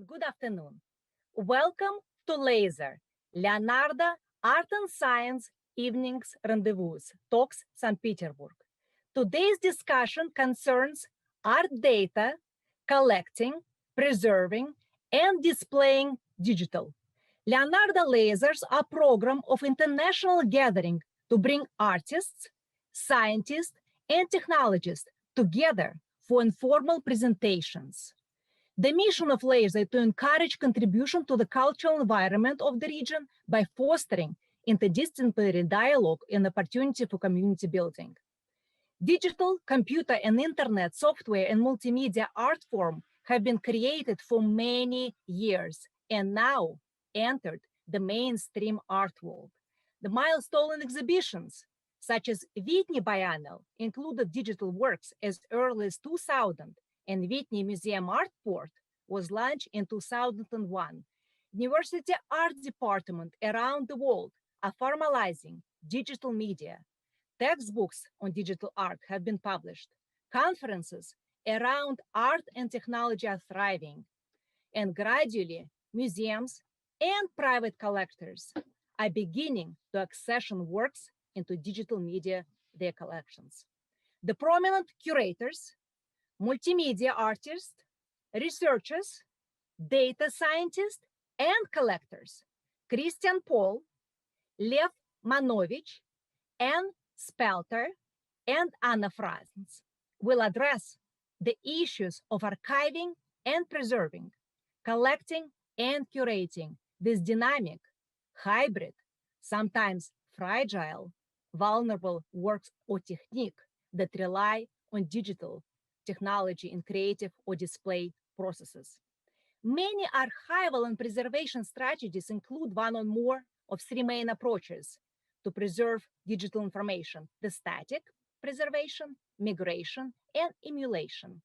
Good afternoon. Welcome to Laser, Leonardo Art and Science Evenings Rendezvous, Talks, Saint-Petersburg. Today's discussion concerns art data, collecting, preserving, and displaying digital. Leonardo Lasers are a program of international gathering to bring artists, scientists, and technologists together for informal presentations. The mission of Laser is to encourage contribution to the cultural environment of the region by fostering interdisciplinary dialogue and opportunity for community building. Digital, computer, and internet software and multimedia art form have been created for many years and now entered the mainstream art world. The milestone exhibitions, such as Whitney Biennial, included digital works as early as 2000, and Whitney Museum Art-Port was launched in 2001. University art departments around the world are formalizing digital media. Textbooks on digital art have been published. Conferences around art and technology are thriving. And gradually, museums and private collectors are beginning to accession works into digital media, their collections. The prominent curators, multimedia artists, researchers, data scientists, and collectors, Christian Paul, Lev Mановich, and Spалтер, and Anna Franz will address the issues of archiving and preserving, collecting and curating this dynamic, hybrid, sometimes fragile, vulnerable works or technique that rely on digital technology in creative or display processes. Many archival and preservation strategies include one or more of three main approaches to preserve digital information: the static preservation, migration, and emulation.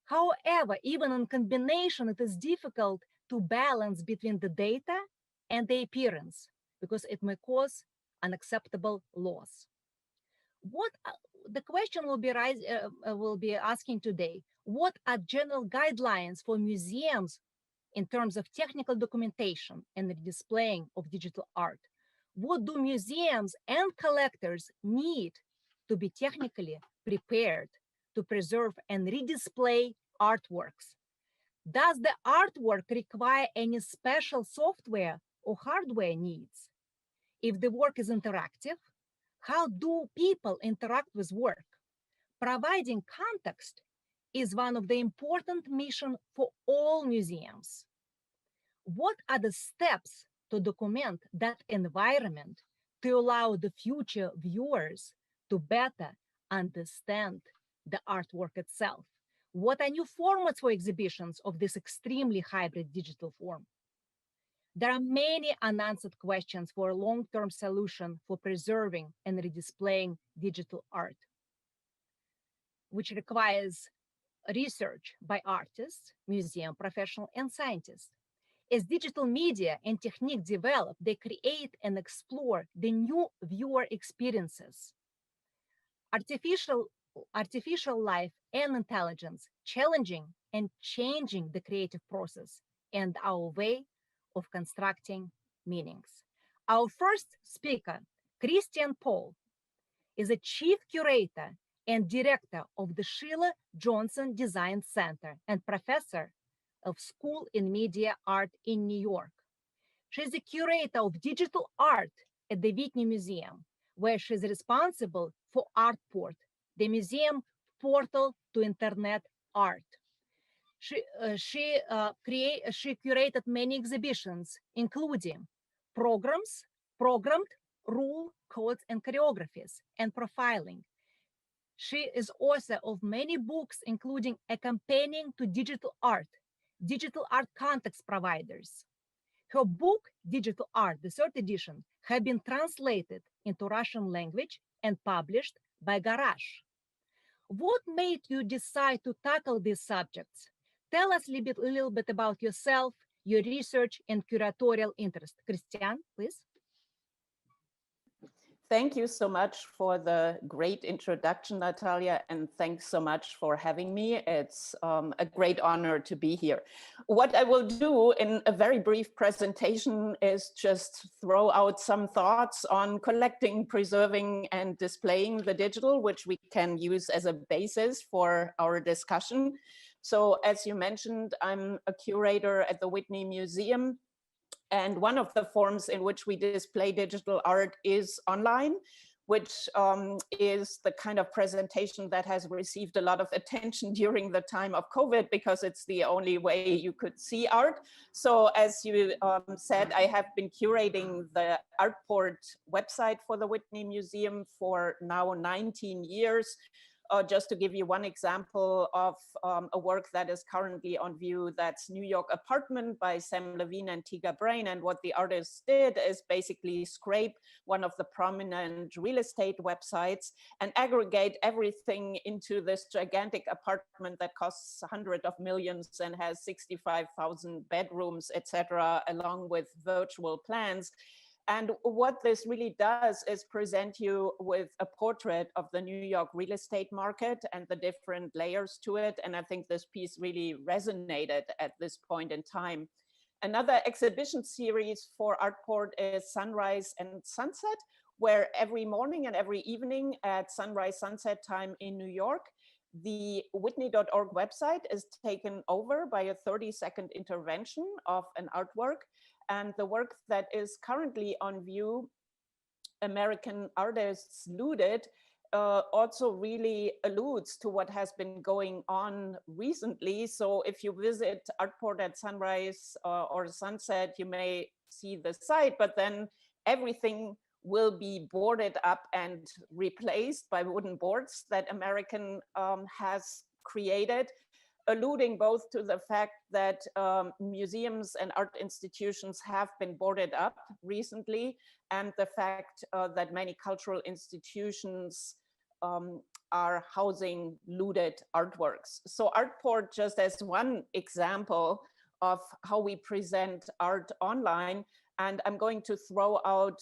However, even in combination, it is difficult to balance between the data and the appearance because it may cause unacceptable loss. The question will be asking today: what are general guidelines for museums in terms of technical documentation and the displaying of digital art? What do museums and collectors need to be technically prepared to preserve and redisplay artworks? Does the artwork require any special software or hardware needs? If the work is interactive, how do people interact with work? Providing context is one of the important missions for all museums. What are the steps to document that environment to allow the future viewers to better understand the artwork itself? What are new formats for exhibitions of this extremely hybrid digital form? There are many unanswered questions for a long-term solution for preserving and redisplaying digital art, which requires research by artists, museum professionals, and scientists. As digital media and technique develop, they create and explore the new viewer experiences. Artificial life and intelligence, challenging and changing the creative process and our way of constructing meanings. Our first speaker, Christian Paul, is a chief curator and director of the Sheila Johnson Design Center and professor of School in Media Art in New York. She's the curator of digital art at the Whitney Museum, where she's responsible for ArtPort, the museum portal to internet art. She curated many exhibitions, including programmed rule, codes, and choreographies, and profiling. She is author of many books, including Accompanying to Digital Art Context Providers. Her book, Digital Art, the third edition, have been translated into Russian language and published by Garage. What made you decide to tackle these subjects? Tell us a little bit about yourself, your research, and curatorial interest. Christian, please. Thank you so much for the great introduction, Natalia, and thanks so much for having me. It's a great honor to be here. What I will do in a very brief presentation is just throw out some thoughts on collecting, preserving, and displaying the digital, which we can use as a basis for our discussion. So as you mentioned, I'm a curator at the Whitney Museum. And one of the forms in which we display digital art is online, which is the kind of presentation that has received a lot of attention during the time of COVID, because it's the only way you could see art. So as you said, I have been curating the arт-порт website for the Whitney Museum for now 19 years. Just to give you one example of a work that is currently on view, that's New York Apartment by Sam Levine and Dekabrya. And what the artists did is basically scrape one of the prominent real estate websites and aggregate everything into this gigantic apartment that costs hundreds of millions and has 65,000 bedrooms, etc., along with virtual plans. And what this really does is present you with a portrait of the New York real estate market and the different layers to it. And I think this piece really resonated at this point in time. Another exhibition series for arт-порт is Sunrise and Sunset, where every morning and every evening at sunrise sunset time in New York, the Whitney.org website is taken over by a 30-second intervention of an artwork. And the work that is currently on view, American Artists Looted, also really alludes to what has been going on recently. So if you visit arт-порт at sunrise or sunset, you may see the site, but then everything will be boarded up and replaced by wooden boards that American has created, alluding both to the fact that museums and art institutions have been boarded up recently, and the fact that many cultural institutions are housing looted artworks. So arт-порт, just as one example of how we present art online, and I'm going to throw out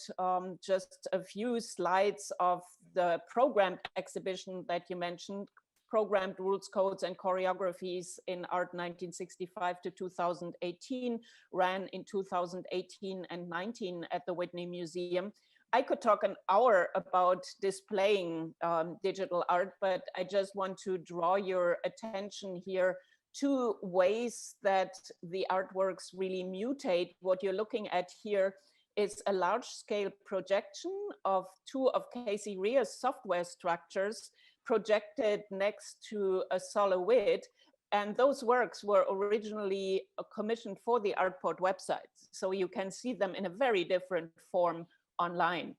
just a few slides of the programmed exhibition that you mentioned, Programmed Rules, Codes, and Choreographies in Art 1965 to 2018, ran in 2018 and 19 at the Whitney Museum. I could talk an hour about displaying digital art, but I just want to draw your attention here to ways that the artworks really mutate. What you're looking at here is a large-scale projection of two of Casey Rear's software structures projected next to a solid. And those works were originally commissioned for the arт-порт website. So you can see them in a very different form online.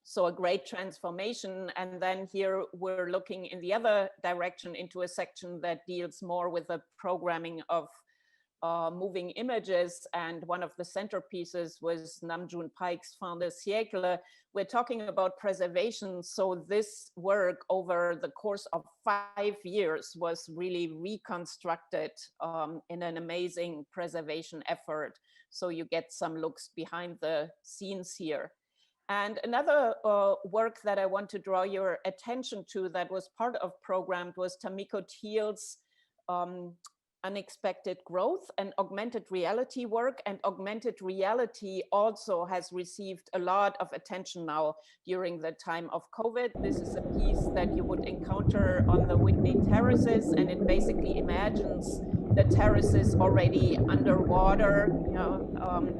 So a great transformation. And then here we're looking in the other direction into a section that deals more with the programming of moving images, and one of the centerpieces was Nam June Paik's Fin de siècle. We're talking about preservation. So this work over the course of 5 years was really reconstructed in an amazing preservation effort. So you get some looks behind the scenes here. And another work that I want to draw your attention to that was part of Programmed was Tamiko Thiel's Unexpected Growth and augmented reality work. And augmented reality also has received a lot of attention now during the time of COVID. This is a piece that you would encounter on the Whitney terraces, and it basically imagines the terraces already underwater,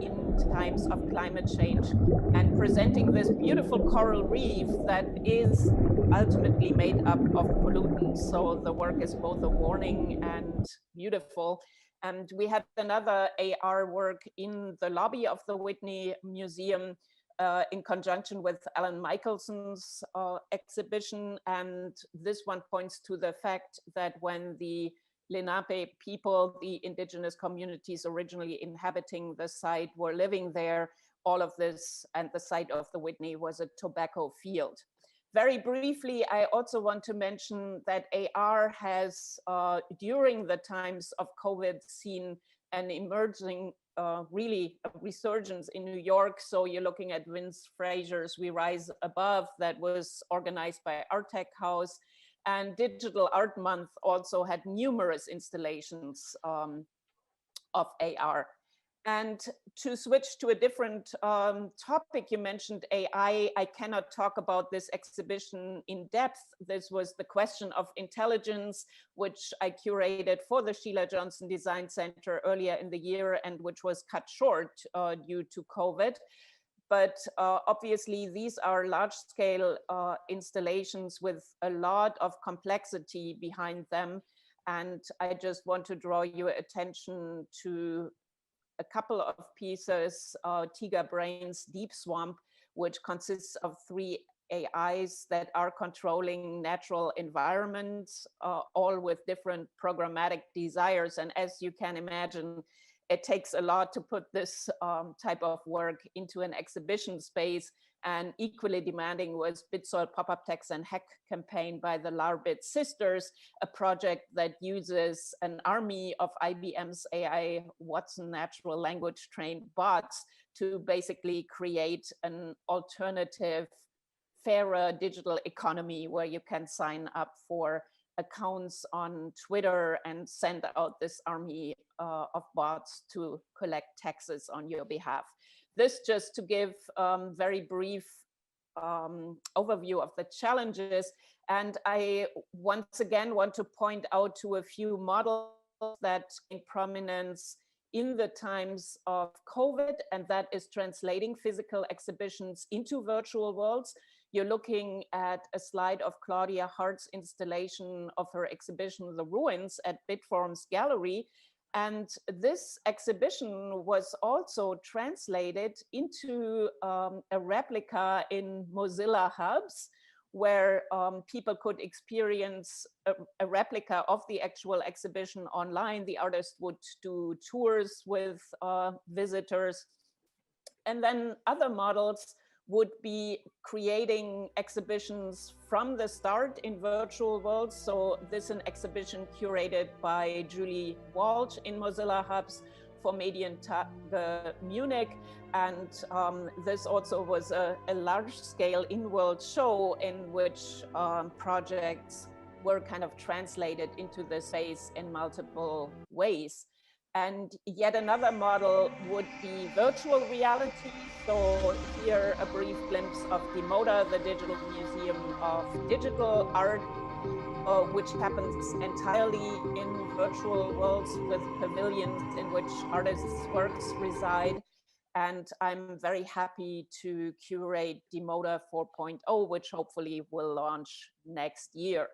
in times of climate change, and presenting this beautiful coral reef that is ultimately made up of pollutants. So the work is both a warning and beautiful. And we had another AR work in the lobby of the Whitney Museum in conjunction with Alan Michelson's exhibition. And this one points to the fact that when the Lenape people, the indigenous communities originally inhabiting the site, were living there, all of this and the site of the Whitney was a tobacco field. Very briefly, I also want to mention that AR has, during the times of COVID, seen an emerging really a resurgence in New York. So you're looking at Vince Fraser's We Rise Above, that was organized by Art Tech House. And Digital Art Month also had numerous installations of AR. And to switch to a different topic, you mentioned AI. I cannot talk about this exhibition in depth. This was the question of intelligence, which I curated for the Sheila Johnson Design Center earlier in the year, and which was cut short due to COVID. But obviously, these are large-scale installations with a lot of complexity behind them. And I just want to draw your attention to a couple of pieces, Tiger Brain's Deep Swamp, which consists of 3 AIs that are controlling natural environments, all with different programmatic desires. And as you can imagine, it takes a lot to put this type of work into an exhibition space. And equally demanding was Bitsoil Pop-Up Text and Hack campaign by the Larbit sisters, a project that uses an army of IBM's AI Watson natural language trained bots to basically create an alternative, fairer digital economy where you can sign up for accounts on Twitter and send out this army of bots to collect taxes on your behalf. This just to give very brief overview of the challenges. And I once again want to point out to a few models that gain prominence in the times of COVID, and that is translating physical exhibitions into virtual worlds. You're looking at a slide of Claudia Hart's installation of her exhibition, The Ruins, at Bitform's gallery. And this exhibition was also translated into a replica in Mozilla Hubs, where people could experience a replica of the actual exhibition online. The artist would do tours with visitors. And then other models would be creating exhibitions from the start in virtual worlds. So this is an exhibition curated by Julie Walsh in Mozilla Hubs for Medientage Munich. And this also was a large-scale in-world show in which projects were kind of translated into the space in multiple ways. And yet another model would be virtual reality. So here a brief glimpse of Demoda, the Digital Museum of Digital Art, which happens entirely in virtual worlds with pavilions in which artists' works reside. And I'm very happy to curate Demoda 4.0, which hopefully will launch next year.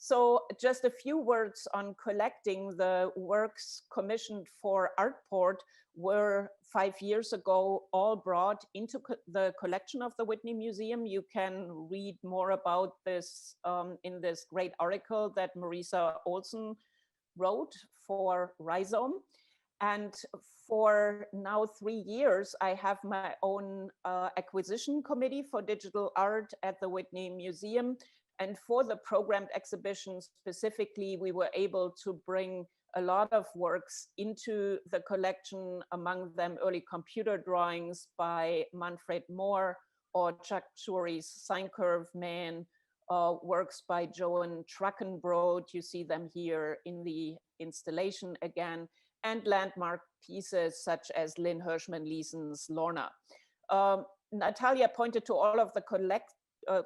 So just a few words on collecting. The works commissioned for ART-PORT were 5 years ago all brought into the collection of the Whitney Museum. You can read more about this in this great article that Marisa Olson wrote for Rhizome. And for now 3 years, I have my own acquisition committee for digital art at the Whitney Museum. And for the programmed exhibitions specifically, we were able to bring a lot of works into the collection, among them early computer drawings by Manfred Mohr or Chuck Shuri's Sine Curve Man, works by Joan Truckenbrod. You see them here in the installation again, and landmark pieces such as Lynn Hirschman-Leeson's Lorna. Natalia pointed to all of the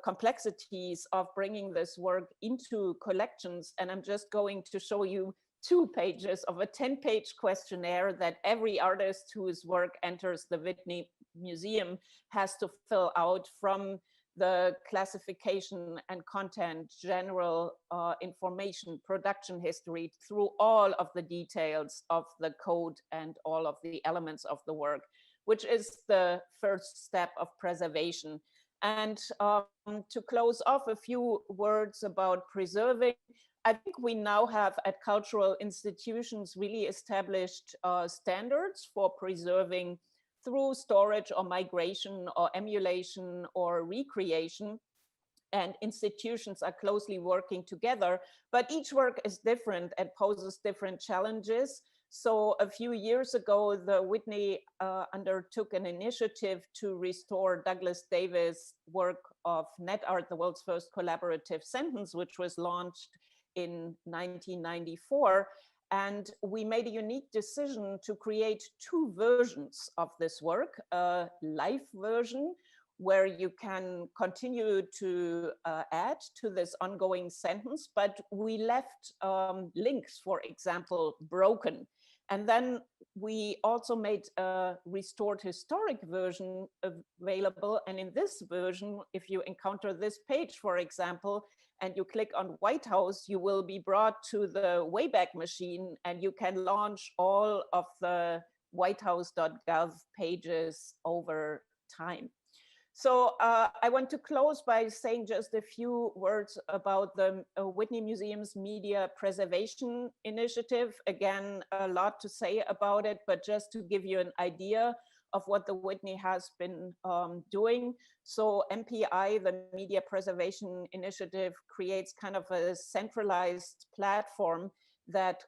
complexities of bringing this work into collections. And I'm just going to show you 2 pages of a 10-page questionnaire that every artist whose work enters the Whitney Museum has to fill out, from the classification and content, general information, production history, through all of the details of the code and all of the elements of the work, which is the first step of preservation. And to close off, a few words about preserving. I think we now have at cultural institutions really established standards for preserving through storage or migration or emulation or recreation. And institutions are closely working together, but each work is different and poses different challenges. So a few years ago, the Whitney undertook an initiative to restore Douglas Davis' work of net-art, the world's first collaborative sentence, which was launched in 1994. And we made a unique decision to create two versions of this work, a live version where you can continue to add to this ongoing sentence, but we left links, for example, broken. And then we also made a restored historic version available. And in this version, if you encounter this page, for example, and you click on White House, you will be brought to the Wayback Machine and you can launch all of the whitehouse.gov pages over time. So I want to close by saying just a few words about the Whitney Museum's Media Preservation Initiative. Again, a lot to say about it, but just to give you an idea of what the Whitney has been doing. So MPI, the Media Preservation Initiative, creates kind of a centralized platform that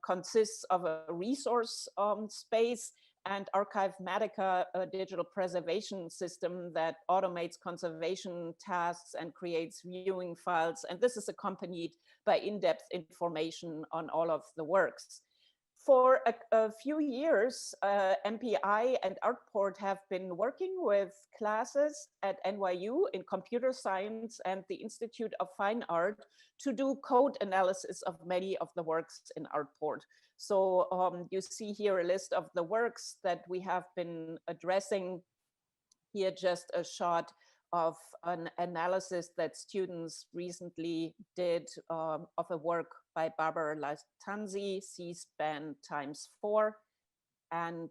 consists of a resource space and Archivematica, a digital preservation system that automates conservation tasks and creates viewing files. And this is accompanied by in-depth information on all of the works. For a few years, MPI and arт-порт have been working with classes at NYU in computer science and the Institute of Fine Art to do code analysis of many of the works in arт-порт. So you see here a list of the works that we have been addressing. Here just a shot of an analysis that students recently did of a work by Barbara Latanzi, C-SPAN ×4. And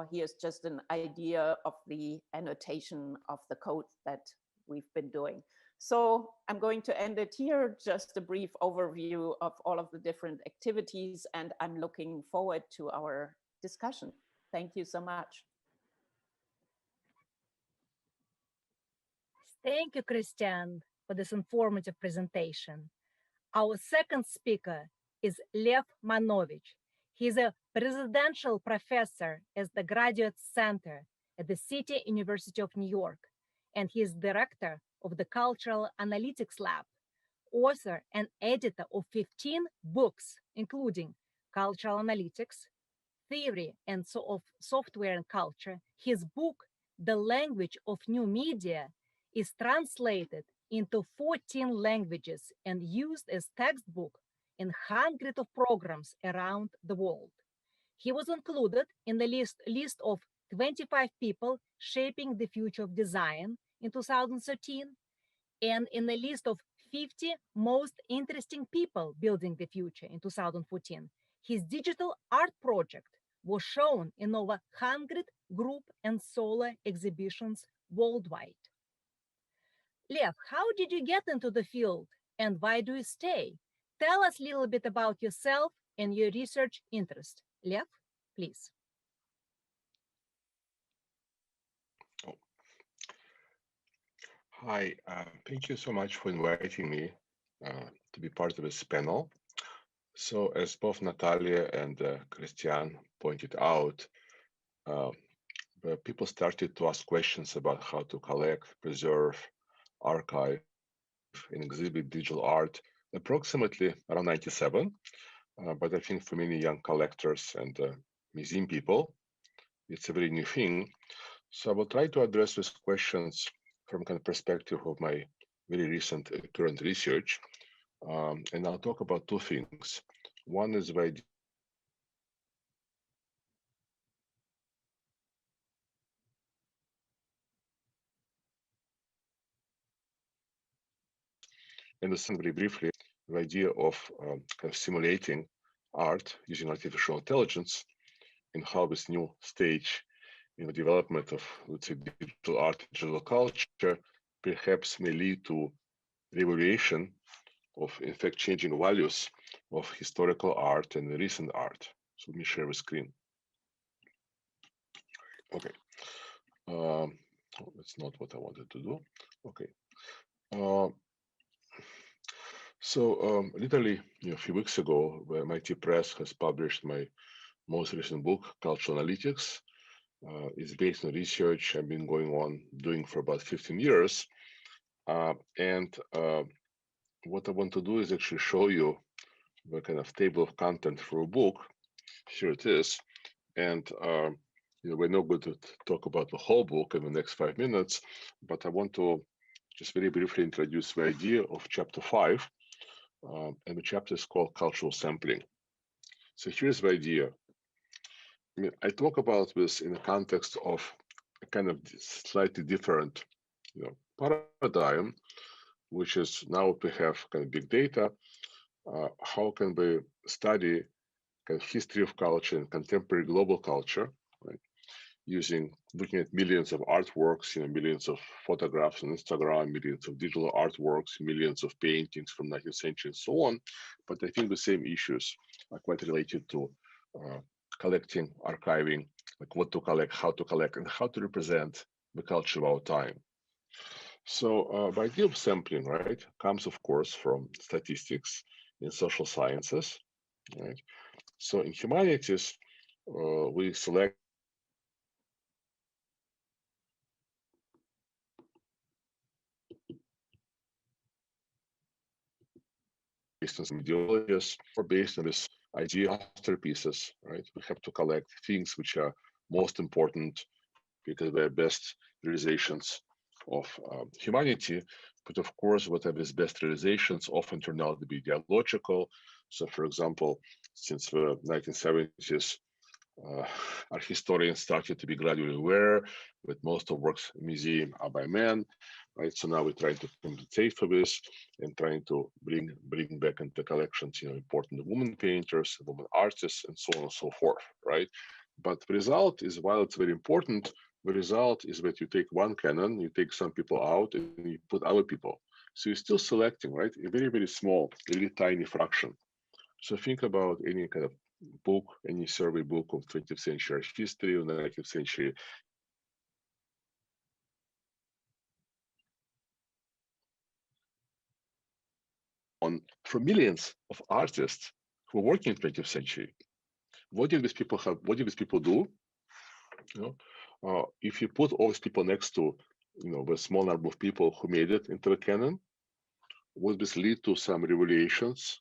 here's just an idea of the annotation of the code that we've been doing. So I'm going to end it here, just a brief overview of all of the different activities, and I'm looking forward to our discussion. Thank you so much. Thank you, Christian, for this informative presentation. Our second speaker is Lev Mановich. He's a presidential professor at the Graduate Center at the City University of New York, and he is director of the Cultural Analytics Lab, author and editor of 15 books, including Cultural Analytics, Theory and of Software and Culture. His book, The Language of New Media, is translated into 14 languages and used as textbook in hundreds of programs around the world. He was included in the list of 25 people shaping the future of design in 2013, and in the list of 50 most interesting people building the future in 2014. His digital art project was shown in over 100 group and solo exhibitions worldwide. Lev, how did you get into the field and why do you stay? Tell us a little bit about yourself and your research interest. Lev, please. Hi, thank you so much for inviting me to be part of this panel. So as both Natalia and Christian pointed out, people started to ask questions about how to collect, preserve, archive, and exhibit digital art approximately around 97. But I think for many young collectors and museum people, it's a very new thing. So I will try to address these questions from kind of perspective of my very recent current research. And I'll talk about two things. One is the idea and very briefly, the idea of kind of simulating art using artificial intelligence and how this new stage in the development of, let's say, digital art, digital culture, perhaps may lead to reevaluation of, in fact, changing values of historical art and recent art. So let me share the screen. Okay. That's not what I wanted to do. Okay. So literally a few weeks ago, MIT Press has published my most recent book, Cultural Analytics. It's based on research I've been doing for about 15 years. What I want to do is actually show you the kind of table of content for a book. Here it is. And we're not going to talk about the whole book in the next 5 minutes, but I want to just very briefly introduce the idea of chapter 5. And the chapter is called Cultural Sampling. So here's the idea. I mean, I talk about this in the context of a kind of slightly different, paradigm, which is now we have kind of big data. How can we study kind of history of culture and contemporary global culture, right? Looking at millions of artworks, millions of photographs on Instagram, millions of digital artworks, millions of paintings from 19th century and so on. But I think the same issues are quite related to collecting, archiving, like what to collect, and how to represent the culture of our time. So the idea of sampling, right, comes of course from statistics in social sciences, right? So in humanities, we select based on some ideologies or based on this idea masterpieces, right? We have to collect things which are most important because they're best realizations of humanity. But of course, whatever these best realizations often turn out to be ideological. So for example, since the 1970s, art historians started to be gradually aware that most of works in museum are by men, right? So now we're trying to compensate for this and trying to bring back into collections, important women painters, women artists, and so on and so forth, right? But the result is, while it's very important, the result is that you take one canon, you take some people out, and you put other people. So you're still selecting, right? A very, very small, really tiny fraction. So think about any kind of book, any survey book of 20th century history or 19th century. For millions of artists who were working in 20th century, what did these people have? What did these people do? If you put all these people next to, the small number of people who made it into the canon, would this lead to some reevaluations,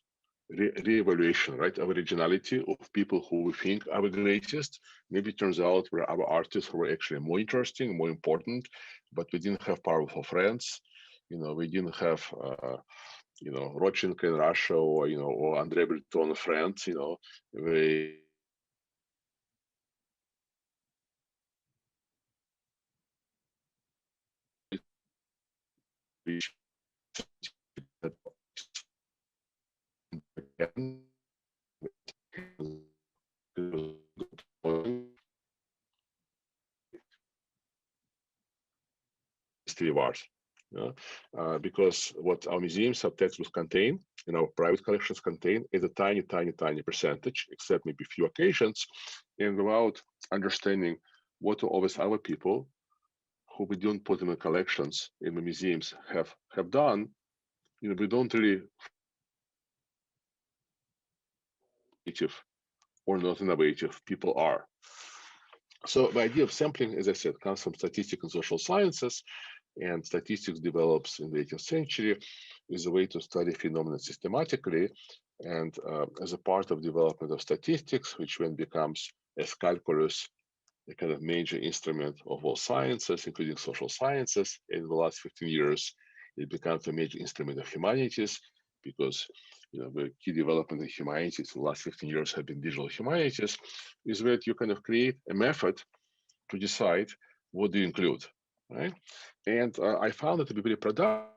right, of originality of people who we think are the greatest? Maybe it turns out there are other artists who were actually more interesting, more important, but we didn't have powerful friends. We didn't have, Rodchenko in Russia or, or André Breton in France, they reach history of art. Because what our museum subtextbooks contain and our private collections contain is a tiny, tiny, tiny percentage, except maybe a few occasions. And without understanding what all these other people who we don't put in the collections in the museums have done, we don't really innovative or not innovative people are. So the idea of sampling, as I said, comes from statistics and social sciences, and statistics develops in the 18th century is a way to study phenomena systematically. And as a part of development of statistics, which then becomes as calculus, a kind of major instrument of all sciences, including social sciences. In the last 15 years, it becomes a major instrument of humanities because the key development in humanities in the last 15 years have been digital humanities, is that you kind of create a method to decide what do you include, right? And I found it to be very productive.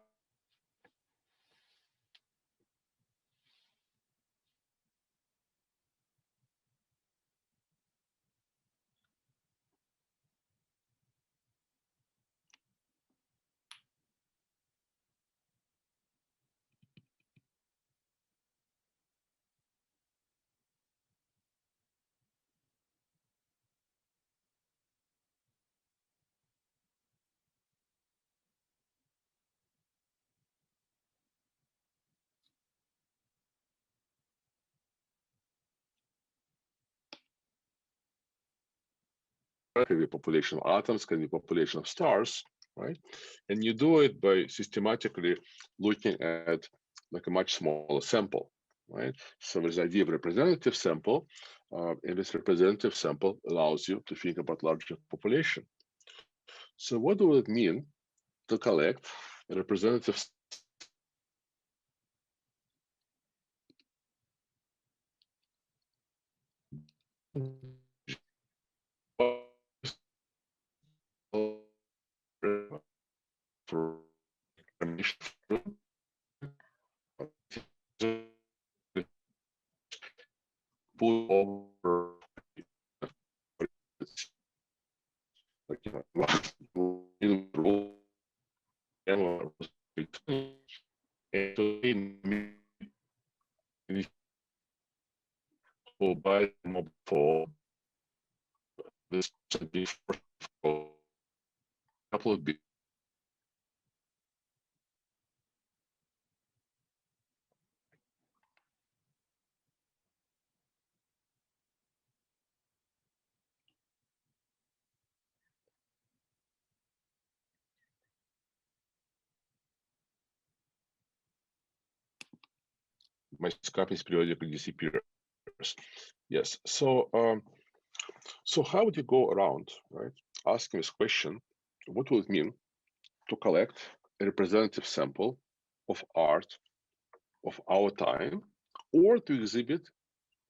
can be population of atoms, can be population of stars, right? And you do it by systematically looking at like a much smaller sample, right? So there's the idea of representative sample, and this representative sample allows you to think about larger population. So what does it mean to collect a representative for pull over by mobile phone. This should be for a couple of bits. My copies periodically disappears. Yes. So how would you go around, right, asking this question? What would it mean to collect a representative sample of art of our time, or to exhibit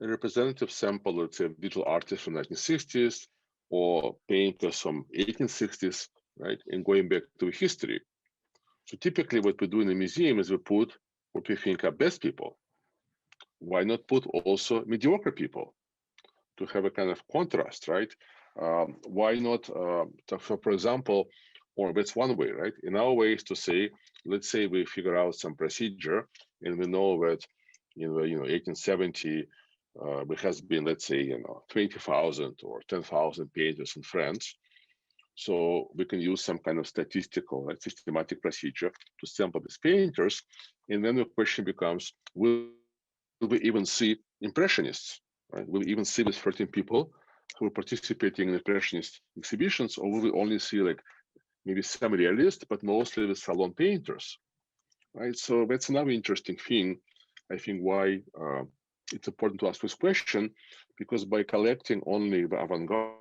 a representative sample, let's say, of digital artists from 1960s or painters from 1860s, right, and going back to history? So typically what we do in the museum is we put what we think are best people. Why not put also mediocre people to have a kind of contrast, right? Why not, for example, or that's one way, right? In our way is to say, let's say we figure out some procedure and we know that in the 1870 there has been, let's say, 20,000 or 10,000 painters in France. So we can use some kind of statistical, like, systematic procedure to sample these painters. And then the question becomes, will we even see impressionists? Right? Will we even see these 13 people who are participating in impressionist exhibitions, or will we only see like maybe some realists, but mostly the salon painters? Right. So that's another interesting thing. I think why it's important to ask this question, because by collecting only the avant-garde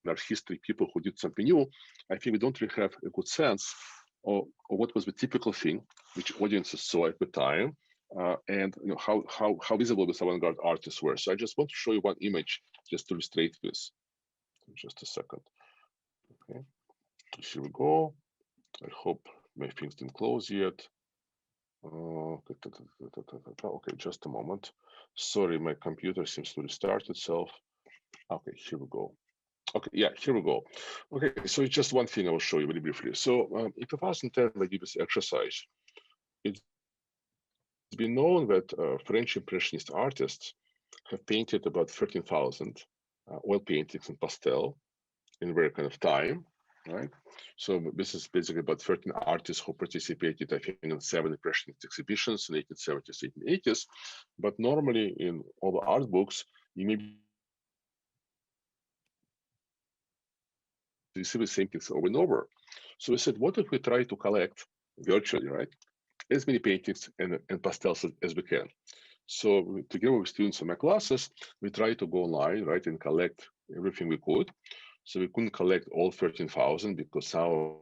art history, people who did something new, I think we don't really have a good sense of what was the typical thing which audiences saw at the time, and how visible these avant-garde artists were. So I just want to show you one image just to illustrate this. Just a second. Okay, here we go. I hope my things didn't close yet. Okay, just a moment. Sorry, my computer seems to restart itself. Okay, here we go. Okay, yeah, here we go. Okay, so it's just one thing I will show you very briefly. So in 2010, I did this exercise. It's been known that French Impressionist artists have painted about 13,000 oil paintings in pastel in their kind of time, right? So this is basically about 13 artists who participated, I think, in 7 Impressionist exhibitions in 1870s, 1880s. But normally in all the art books, you may see the same things over and over. So we said, what if we try to collect virtually, right, as many paintings and pastels as we can? So together with students in my classes, we try to go online, right, and collect everything we could. So we couldn't collect all 13,000 because our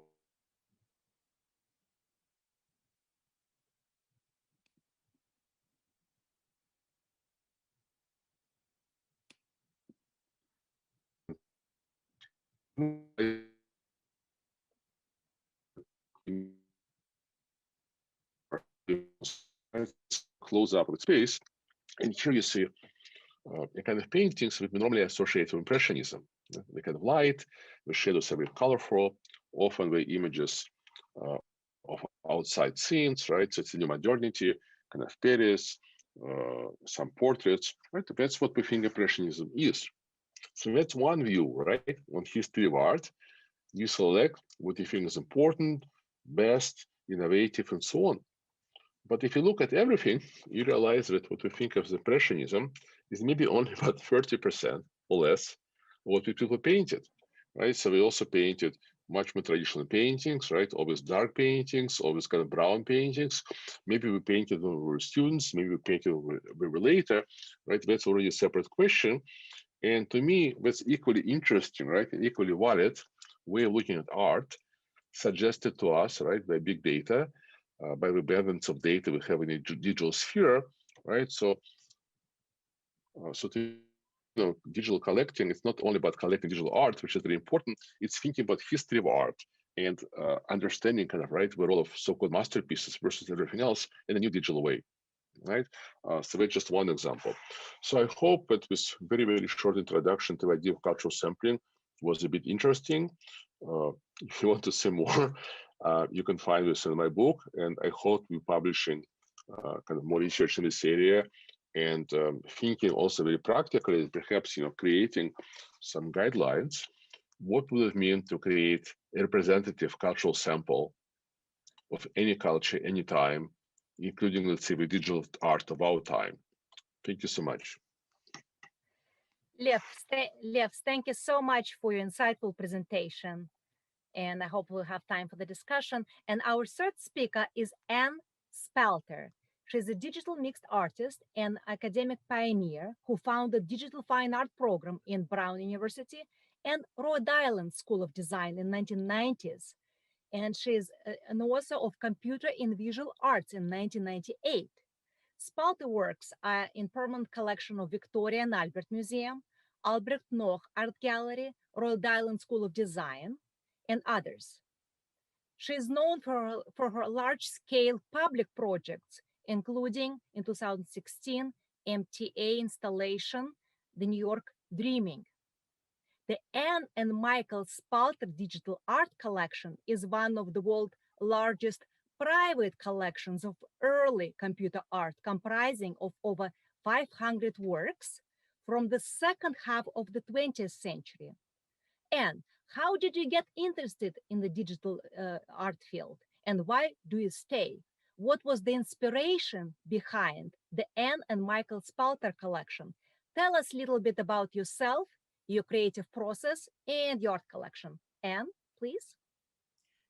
close up with space. And here you see a kind of paintings that we normally associate with Impressionism. The kind of light, the shadows are very colorful, often the images of outside scenes, right? So it's a new modernity, kind of Paris, some portraits, right? That's what we think Impressionism is. So that's one view, right, on history of art. You select what you think is important, best, innovative, and so on. But if you look at everything, you realize that what we think of as Impressionism is maybe only about 30% or less of what people painted, right? So we also painted much more traditional paintings, right? Always dark paintings, always kind of brown paintings. Maybe we painted when we were students, maybe we painted when we were later, right? That's already a separate question. And to me, that's equally interesting, right? An equally valid way of looking at art, suggested to us, right, by big data, by the abundance of data we have in the digital sphere, right? So, digital collecting, it's not only about collecting digital art, which is very important, it's thinking about history of art and understanding kind of, right, the role of so-called masterpieces versus everything else in a new digital way, right? So that's just one example. So I hope that this very, very short introduction to the idea of cultural sampling was a bit interesting. If you want to see more, you can find this in my book, and I hope we're publishing kind of more research in this area, and thinking also very practically, perhaps creating some guidelines. What would it mean to create a representative cultural sample of any culture, any time, including, let's say, the digital art of our time? Thank you so much. Lev, thank you so much for your insightful presentation. And I hope we'll have time for the discussion. And our third speaker is Anne Spalter. She's a digital mixed artist and academic pioneer who founded Digital Fine Art program in Brown University and Rhode Island School of Design in 1990s. And she's an author of Computer in Visual Arts in 1998. Spalter works are in permanent collection of Victoria and Albert Museum, Albrecht Noch Art Gallery, Rhode Island School of Design, and others. She is known for her large-scale public projects, including in 2016, MTA installation, the New York Dreaming. The Anne and Michael Spalter Digital Art Collection is one of the world's largest private collections of early computer art, comprising of over 500 works from the second half of the 20th century. And how did you get interested in the digital art field? And why do you stay? What was the inspiration behind the Anne and Michael Spalter collection? Tell us a little bit about yourself, your creative process, and your art collection. Anne, please.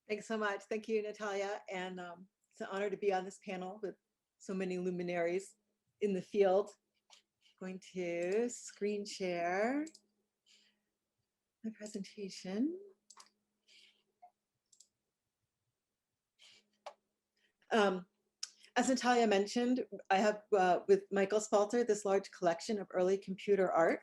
Thanks so much. Thank you, Natalia. And it's an honor to be on this panel with so many luminaries in the field. I'm going to screen share my presentation. As Natalia mentioned, I have with Michael Spalter this large collection of early computer art.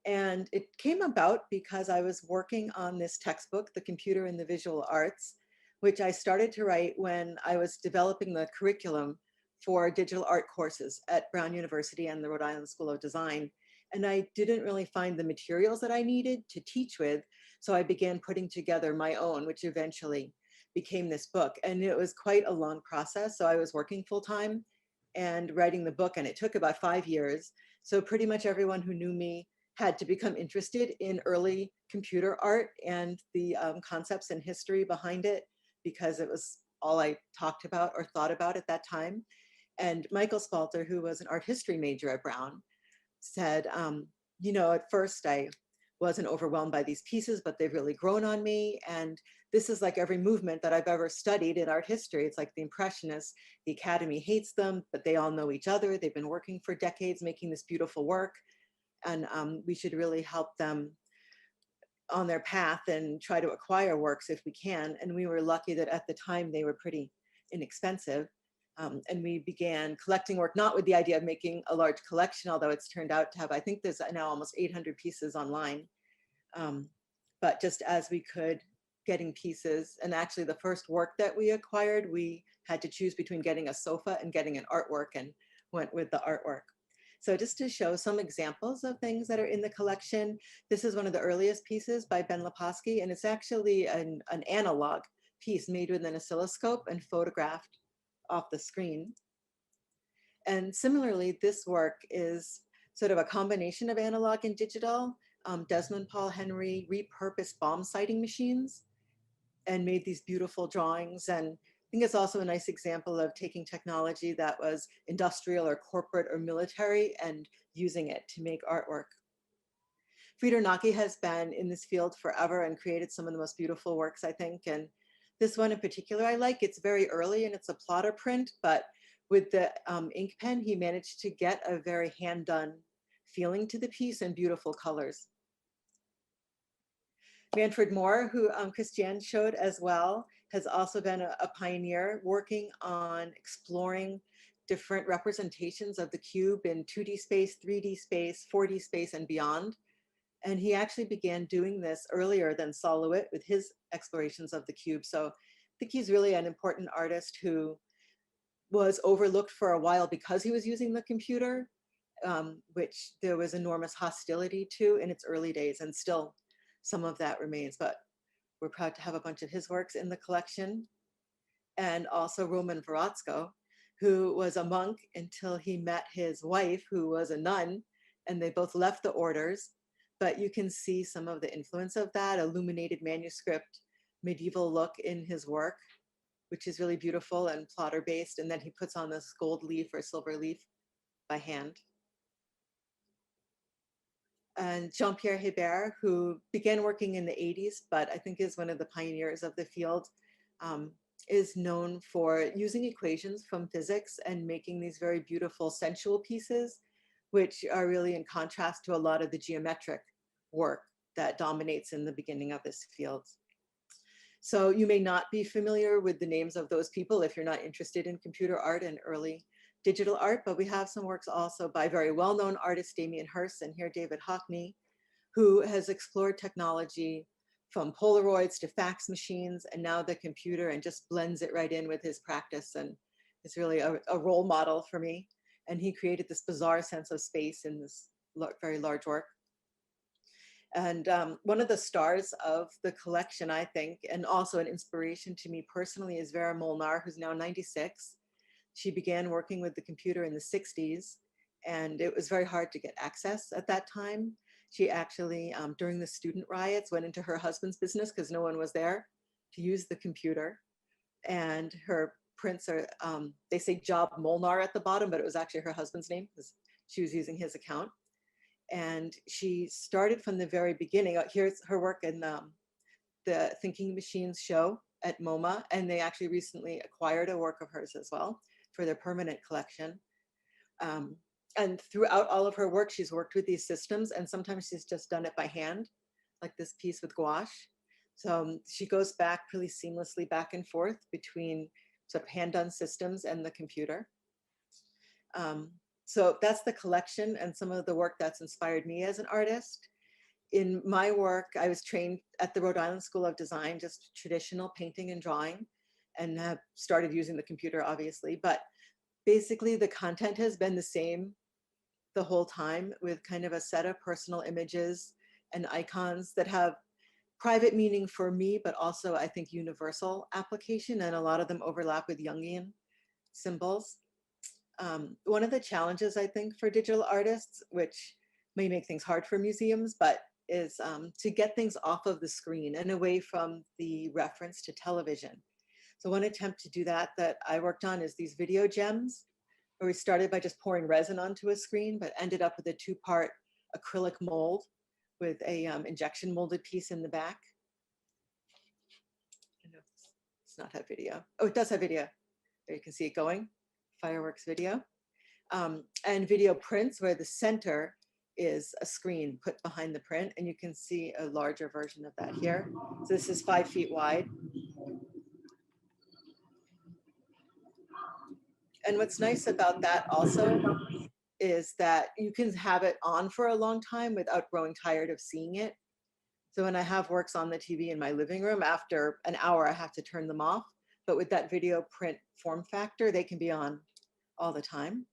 And it came about because I was working on this textbook, The Computer and the Visual Arts, which I started to write when I was developing the curriculum for digital art courses at Brown University and the Rhode Island School of Design. And I didn't really find the materials that I needed to teach with. So I began putting together my own, which eventually became this book. And it was quite a long process. So I was working full time and writing the book, and it took about 5 years. So pretty much everyone who knew me had to become interested in early computer art and the concepts and history behind it, because it was all I talked about or thought about at that time. And Michael Spalter, who was an art history major at Brown, said, at first I wasn't overwhelmed by these pieces, but they've really grown on me. And this is like every movement that I've ever studied in art history. It's like the Impressionists, the Academy hates them, but they all know each other. They've been working for decades, making this beautiful work. And we should really help them on their path and try to acquire works if we can. And we were lucky that at the time they were pretty inexpensive. And we began collecting work, not with the idea of making a large collection, although it's turned out to have, I think there's now almost 800 pieces online. But just as we could, getting pieces. And actually the first work that we acquired, we had to choose between getting a sofa and getting an artwork, and went with the artwork. So just to show some examples of things that are in the collection, this is one of the earliest pieces by Ben Leposki, and it's actually an analog piece made with an oscilloscope and photographed off the screen. And similarly, this work is sort of a combination of analog and digital. Desmond Paul Henry repurposed bomb sighting machines and made these beautiful drawings. And think it's also a nice example of taking technology that was industrial or corporate or military and using it to make artwork. Frieder Naki has been in this field forever and created some of the most beautiful works, I think. And this one in particular I like. It's very early and it's a plotter print, but with the ink pen, he managed to get a very hand-done feeling to the piece and beautiful colors. Manfred Mohr, who Christiane showed as well, has also been a pioneer working on exploring different representations of the cube in 2D space, 3D space, 4D space, and beyond. And he actually began doing this earlier than Sol LeWitt with his explorations of the cube. So I think he's really an important artist who was overlooked for a while because he was using the computer, which there was enormous hostility to in its early days, and still some of that remains, but we're proud to have a bunch of his works in the collection. And also Roman Veratsko, who was a monk until he met his wife, who was a nun, and they both left the orders. But you can see some of the influence of that illuminated manuscript, medieval look in his work, which is really beautiful and plotter based. And then he puts on this gold leaf or silver leaf by hand. And Jean-Pierre Hebert, who began working in the 80s, but I think is one of the pioneers of the field, is known for using equations from physics and making these very beautiful sensual pieces, which are really in contrast to a lot of the geometric work that dominates in the beginning of this field. So you may not be familiar with the names of those people if you're not interested in computer art and early digital art, but we have some works also by very well-known artist Damien Hirst, and here David Hockney, who has explored technology from Polaroids to fax machines and now the computer, and just blends it right in with his practice, and is really a role model for me. And he created this bizarre sense of space in this very large work. And one of the stars of the collection, I think, and also an inspiration to me personally, is Vera Molnar, who's now 96. She began working with the computer in the 60s, and it was very hard to get access at that time. She actually, during the student riots, went into her husband's business because no one was there to use the computer. And her prints are, they say Job Molnar at the bottom, but it was actually her husband's name because she was using his account. And she started from the very beginning. Here's her work in the Thinking Machines show at MoMA, and they actually recently acquired a work of hers as well for their permanent collection. And throughout all of her work, she's worked with these systems, and sometimes she's just done it by hand, like this piece with gouache. So she goes back really seamlessly back and forth between sort of hand-done systems and the computer. So that's the collection and some of the work that's inspired me as an artist. In my work, I was trained at the Rhode Island School of Design, just traditional painting and drawing, and have started using the computer, obviously. But basically, the content has been the same the whole time, with kind of a set of personal images and icons that have private meaning for me, but also, I think, universal application, and a lot of them overlap with Jungian symbols. One of the challenges, I think, for digital artists, which may make things hard for museums, but is to get things off of the screen and away from the reference to television. So one attempt to do that I worked on is these video gems, where we started by just pouring resin onto a screen, but ended up with a 2-part acrylic mold with a injection molded piece in the back. I know it's not have video. Oh, it does have video. There you can see it going. Fireworks video. And video prints, where the center is a screen put behind the print, and you can see a larger version of that here. So this is 5 feet wide. And what's nice about that also is that you can have it on for a long time without growing tired of seeing it. So when I have works on the TV in my living room, after an hour, I have to turn them off. But with that video print form factor, they can be on all the time.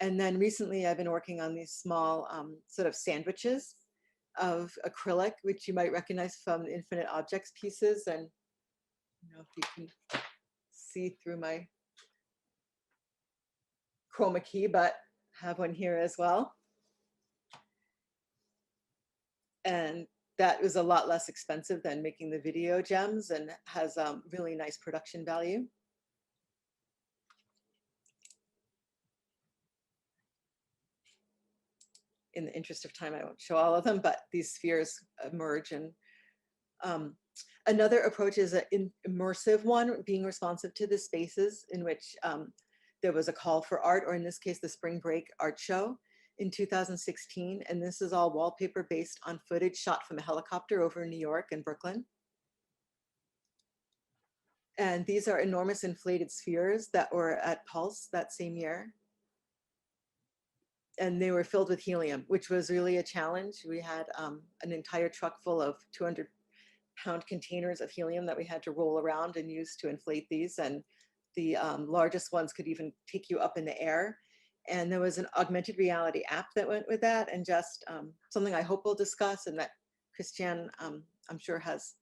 And then recently I've been working on these small sort of sandwiches of acrylic, which you might recognize from Infinite Objects pieces. And I don't know if you can see through my chroma key, but have one here as well. And that is a lot less expensive than making the video gems and has really nice production value. in the interest of time, I won't show all of them, but these spheres emerge. And another approach is an immersive one, being responsive to the spaces in which there was a call for art, or in this case, the Spring Break Art Show in 2016. And this is all wallpaper based on footage shot from a helicopter over New York and Brooklyn. And these are enormous inflated spheres that were at Pulse that same year. And they were filled with helium, which was really a challenge. We had an entire truck full of 200-pound containers of helium that we had to roll around and use to inflate these. And the largest ones could even take you up in the air. And there was an augmented reality app that went with that, and just something I hope we'll discuss and that Kристиана, I'm sure, has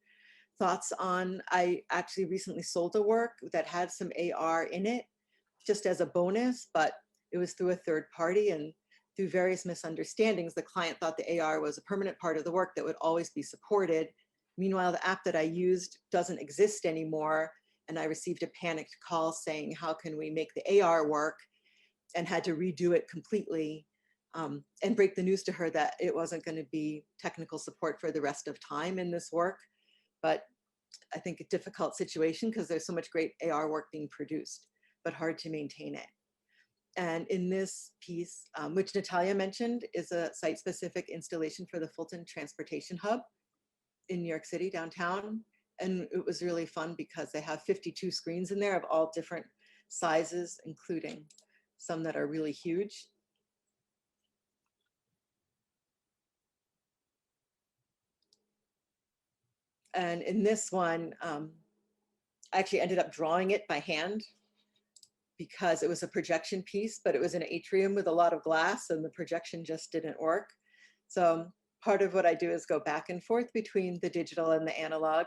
thoughts on. I actually recently sold a work that had some AR in it, just as a bonus, but it was through a third party, and through various misunderstandings, the client thought the AR was a permanent part of the work that would always be supported. Meanwhile, the app that I used doesn't exist anymore, and I received a panicked call saying, how can we make the AR work? And had to redo it completely and break the news to her that it wasn't going to be technical support for the rest of time in this work. But I think a difficult situation because there's so much great AR work being produced, but hard to maintain it. And in this piece, which Natalia mentioned, is a site-specific installation for the Fulton Transportation Hub in New York City, downtown. And it was really fun because they have 52 screens in there of all different sizes, including some that are really huge. And in this one, I actually ended up drawing it by hand because it was a projection piece, but it was an atrium with a lot of glass and the projection just didn't work. So part of what I do is go back and forth between the digital and the analog.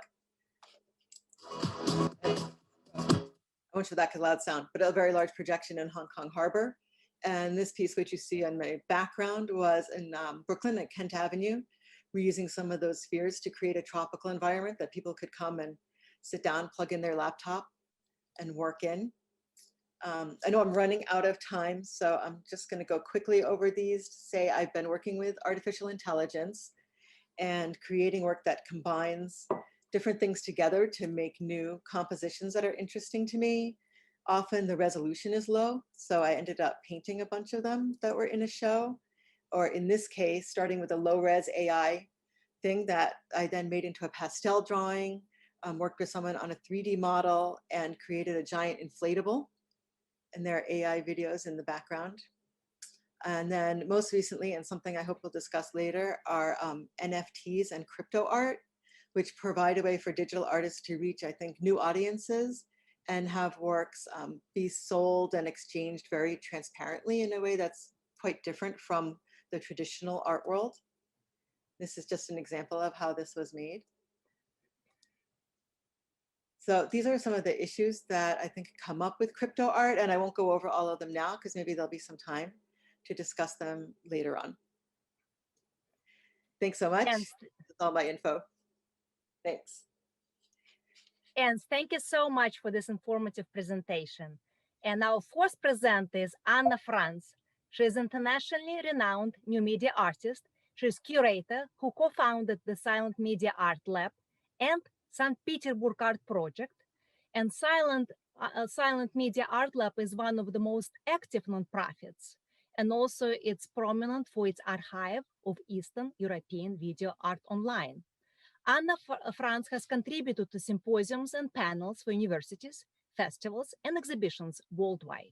I won't show that because loud sound, but a very large projection in Hong Kong Harbor. And this piece, which you see on my background, was in Brooklyn at Kent Avenue. We're using some of those spheres to create a tropical environment that people could come and sit down, plug in their laptop and work in. I know I'm running out of time, so I'm just going to go quickly over these to say I've been working with artificial intelligence and creating work that combines different things together to make new compositions that are interesting to me. Often the resolution is low, so I ended up painting a bunch of them that were in a show, or in this case, starting with a low-res AI thing that I then made into a pastel drawing, worked with someone on a 3D model and created a giant inflatable. And there are AI videos in the background. And then most recently, and something I hope we'll discuss later, are NFTs and crypto art, which provide a way for digital artists to reach, I think, new audiences and have works be sold and exchanged very transparently in a way that's quite different from the traditional art world. This is just an example of how this was made. So these are some of the issues that I think come up with crypto art, and I won't go over all of them now because maybe there'll be some time to discuss them later on. Thanks so much. That's all my info. Thanks. And thank you so much for this informative presentation. And our fourth presenter is Anna Franz. She is internationally renowned new media artist. She is curator who co-founded the CYLAND Media Art Lab and Saint-Petersburg Art Project. And CYLAND Media Art Lab is one of the most active nonprofits. And also it's prominent for its archive of Eastern European video art online. Anna Franz has contributed to symposiums and panels for universities, festivals, and exhibitions worldwide.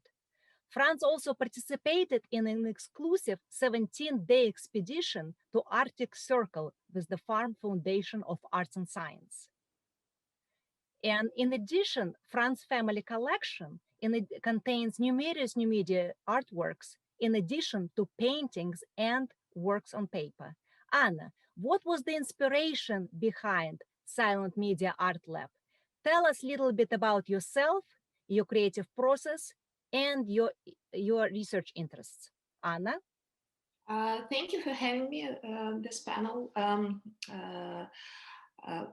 Franz also participated in an exclusive 17-day expedition to Arctic Circle with the Farm Foundation of Arts and Science. And in addition, Franz family collection contains numerous new media artworks in addition to paintings and works on paper. Anna, what was the inspiration behind CYLAND Media Art Lab? Tell us a little bit about yourself, your creative process, and your research interests. Anna? Thank you for having me this panel.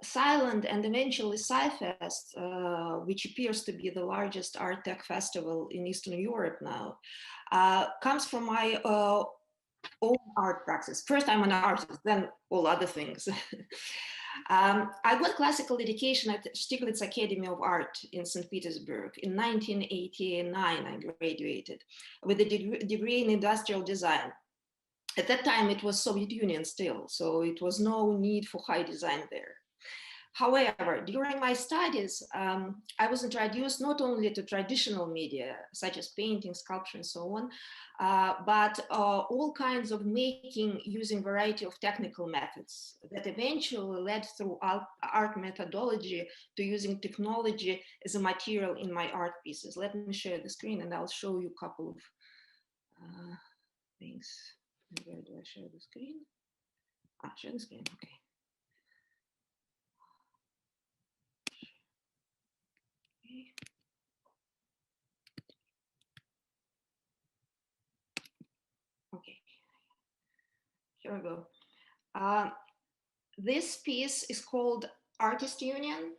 CYLAND and eventually SciFest, which appears to be the largest art tech festival in Eastern Europe now, comes from my own art praxis. First, I'm an artist, then all other things. I got classical education at Stieglitz Academy of Art in St. Petersburg. In 1989, I graduated with a degree in industrial design. At that time, it was Soviet Union still, so it was no need for high design there. However, during my studies, I was introduced not only to traditional media, such as painting, sculpture, and so on, but all kinds of making using a variety of technical methods that eventually led through art methodology to using technology as a material in my art pieces. Let me share the screen and I'll show you a couple of things. Where do I share the screen? Share the screen, okay. Okay, here we go. This piece is called Artist Union.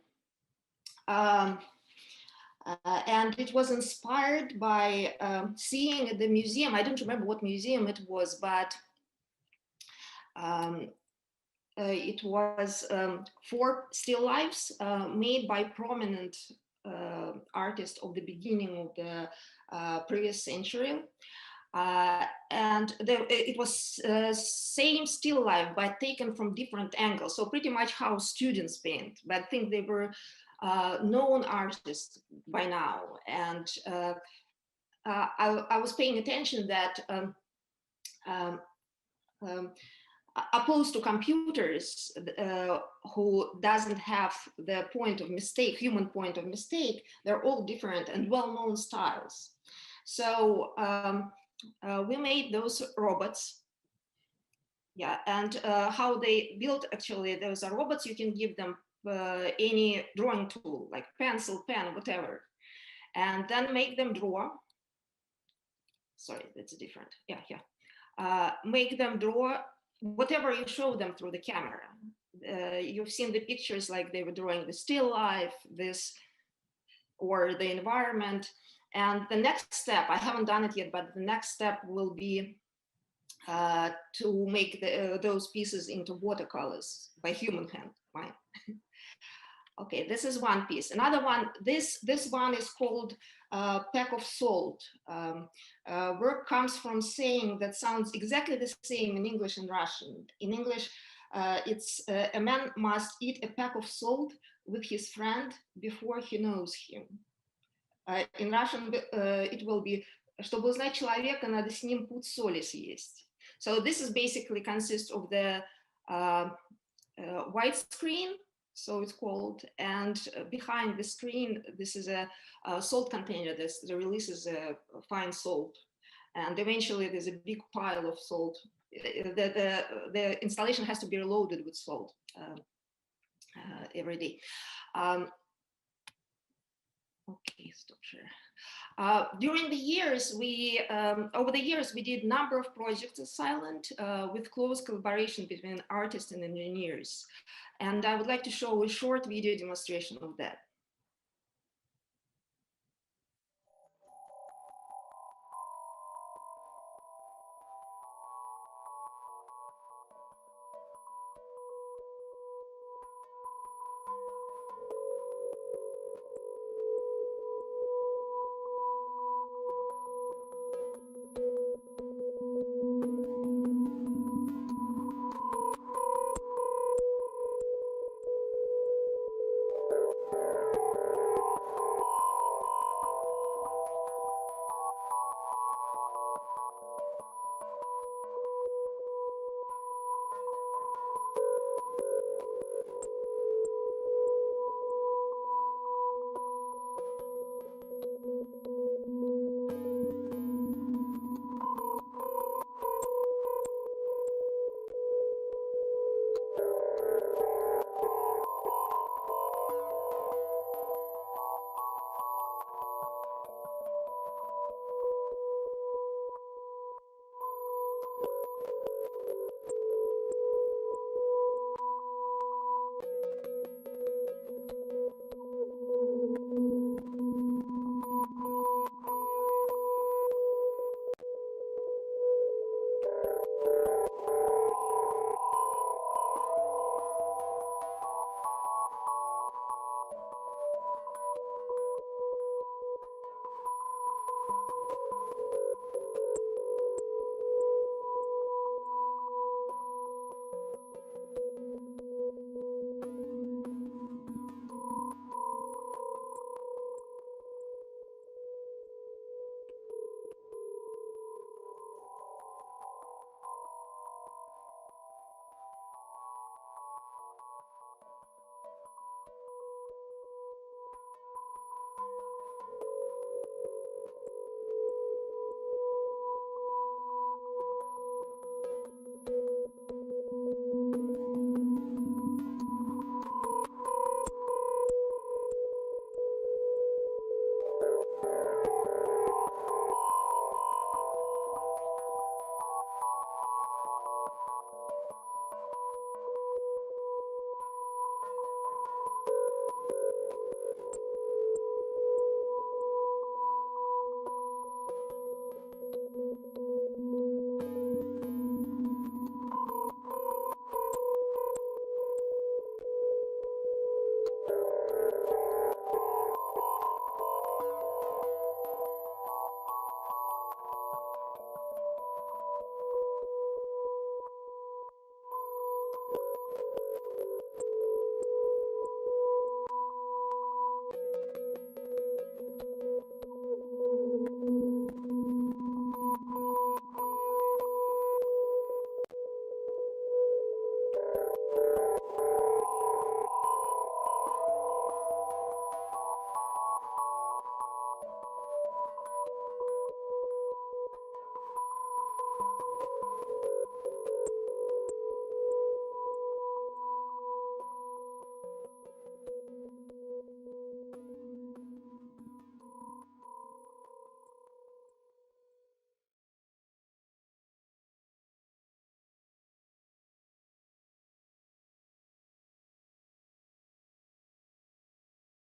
And it was inspired by seeing at the museum. I don't remember what museum it was, but it was 4 still lifes made by prominent artists of the beginning of the previous century. And it was same still life, but taken from different angles. So pretty much how students paint, but I think they were known artists by now. And I was paying attention that opposed to computers who doesn't have the point of mistake, human point of mistake, they're all different and well-known styles. So we made those robots. Yeah, and how they built, actually, those are robots. You can give them any drawing tool, like pencil, pen, whatever, and then make them draw. Sorry, that's different. Yeah, yeah. Make them draw whatever you show them through the camera. You've seen the pictures, like they were drawing the still life, this, or the environment. And the next step, I haven't done it yet, but the next step will be to make those pieces into watercolors by human hand. Right? Okay, this is one piece. Another one, this one is called Peck of Salt. Work comes from saying that sounds exactly the same in English and Russian. In English, it's a man must eat a peck of salt with his friend before he knows him. In Russian, it will be, чтобы узнать человека, надо с ним пуд соли съесть. So this is basically consists of the white screen, so it's called, and behind the screen, this is a salt container that releases fine salt, and eventually there's a big pile of salt. The installation has to be loaded with salt every day. Okay, stop share. During the years, over the years, we did a number of projects at CYLAND with close collaboration between artists and engineers. And I would like to show a short video demonstration of that.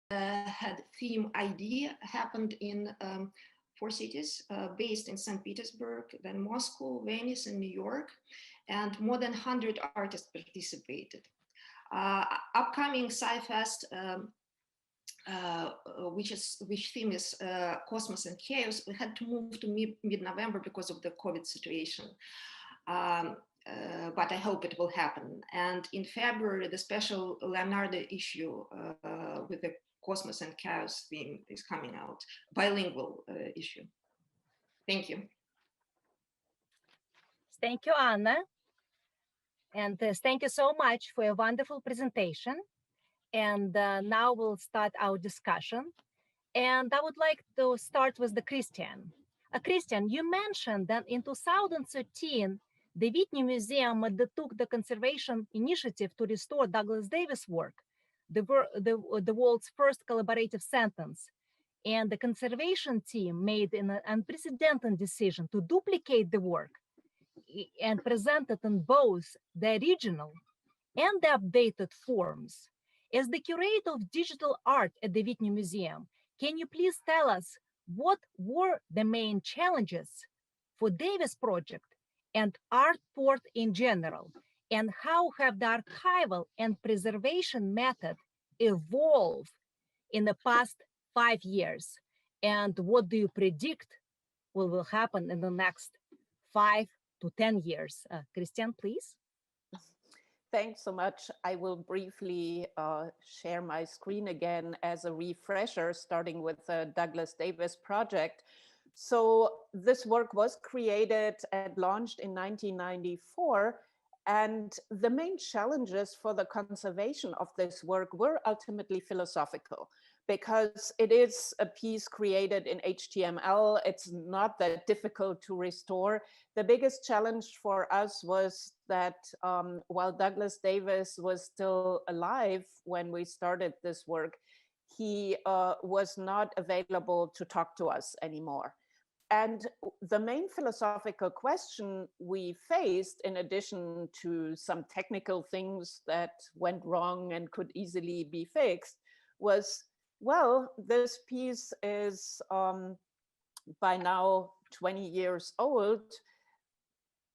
Had theme idea happened in 4 cities based in St. Petersburg, then Moscow, Venice, and New York, and more than 100 artists participated. Upcoming Sci-Fest, which theme is Cosmos and Chaos, we had to move to mid-November because of the COVID situation. But I hope it will happen. And in February, the special Leonardo issue with the Cosmos and Chaos theme is coming out, bilingual issue. Thank you. Thank you, Anna. And thank you so much for a wonderful presentation. And now we'll start our discussion. And I would like to start with the Christian. Christian, you mentioned that in 2013, the Whitney Museum undertook the conservation initiative to restore Douglas Davis' work, the world's first collaborative sentence. And the conservation team made an unprecedented decision to duplicate the work and present it in both the original and the updated forms. As the curator of digital art at the Whitney Museum, can you please tell us what were the main challenges for Davis project and art-porт in general, and how have the archival and preservation method evolved in the past 5 years? And what do you predict will happen in the next 5 to 10 years? Christian, please. Thanks so much. I will briefly share my screen again as a refresher, starting with the Douglas Davis project. So this work was created and launched in 1994. And the main challenges for the conservation of this work were ultimately philosophical, because it is a piece created in HTML. It's not that difficult to restore. The biggest challenge for us was that while Douglas Davis was still alive when we started this work, he was not available to talk to us anymore. And the main philosophical question we faced, in addition to some technical things that went wrong and could easily be fixed, was, well, this piece is by now 20 years old,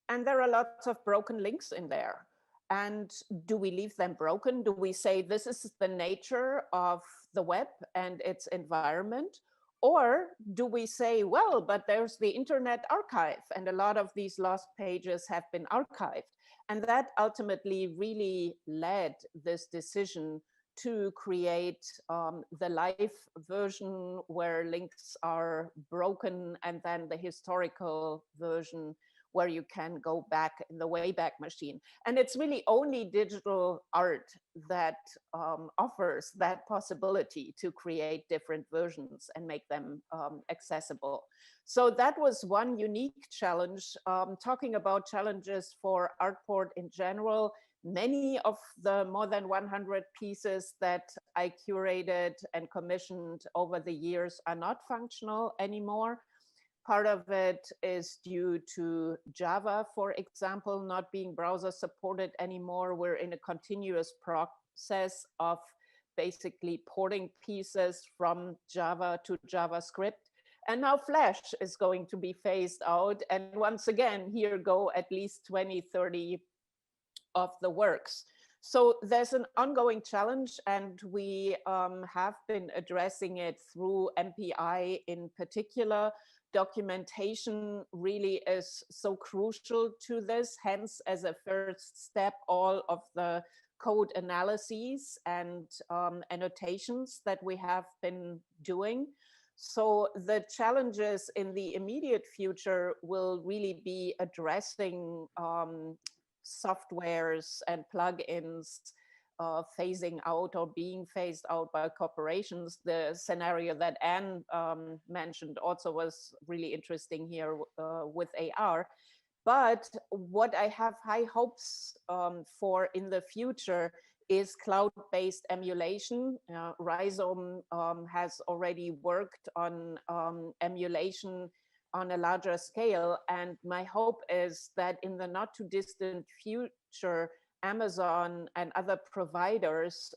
and there are lots of broken links in there. And do we leave them broken? Do we say this is the nature of the web and its environment? Or do we say, well, but there's the Internet Archive, and a lot of these lost pages have been archived. And that ultimately really led this decision to create the live version where links are broken, and then the historical version where you can go back in the Wayback Machine. And it's really only digital art that offers that possibility to create different versions and make them accessible. So that was one unique challenge. Talking about challenges for art-porт in general, many of the more than 100 pieces that I curated and commissioned over the years are not functional anymore. Part of it is due to Java, for example, not being browser supported anymore. We're in a continuous process of basically porting pieces from Java to JavaScript. And now Flash is going to be phased out. And once again, here go at least 20, 30 of the works. So there's an ongoing challenge, and we have been addressing it through MPI in particular, documentation really is so crucial to this. Hence, as a first step, all of the code analyses and annotations that we have been doing. So the challenges in the immediate future will really be addressing softwares and plugins phasing out or being phased out by corporations. The scenario that Anne mentioned also was really interesting here with AR. But what I have high hopes for in the future is cloud-based emulation. Rhizome has already worked on emulation on a larger scale. And my hope is that in the not too distant future, Amazon and other providers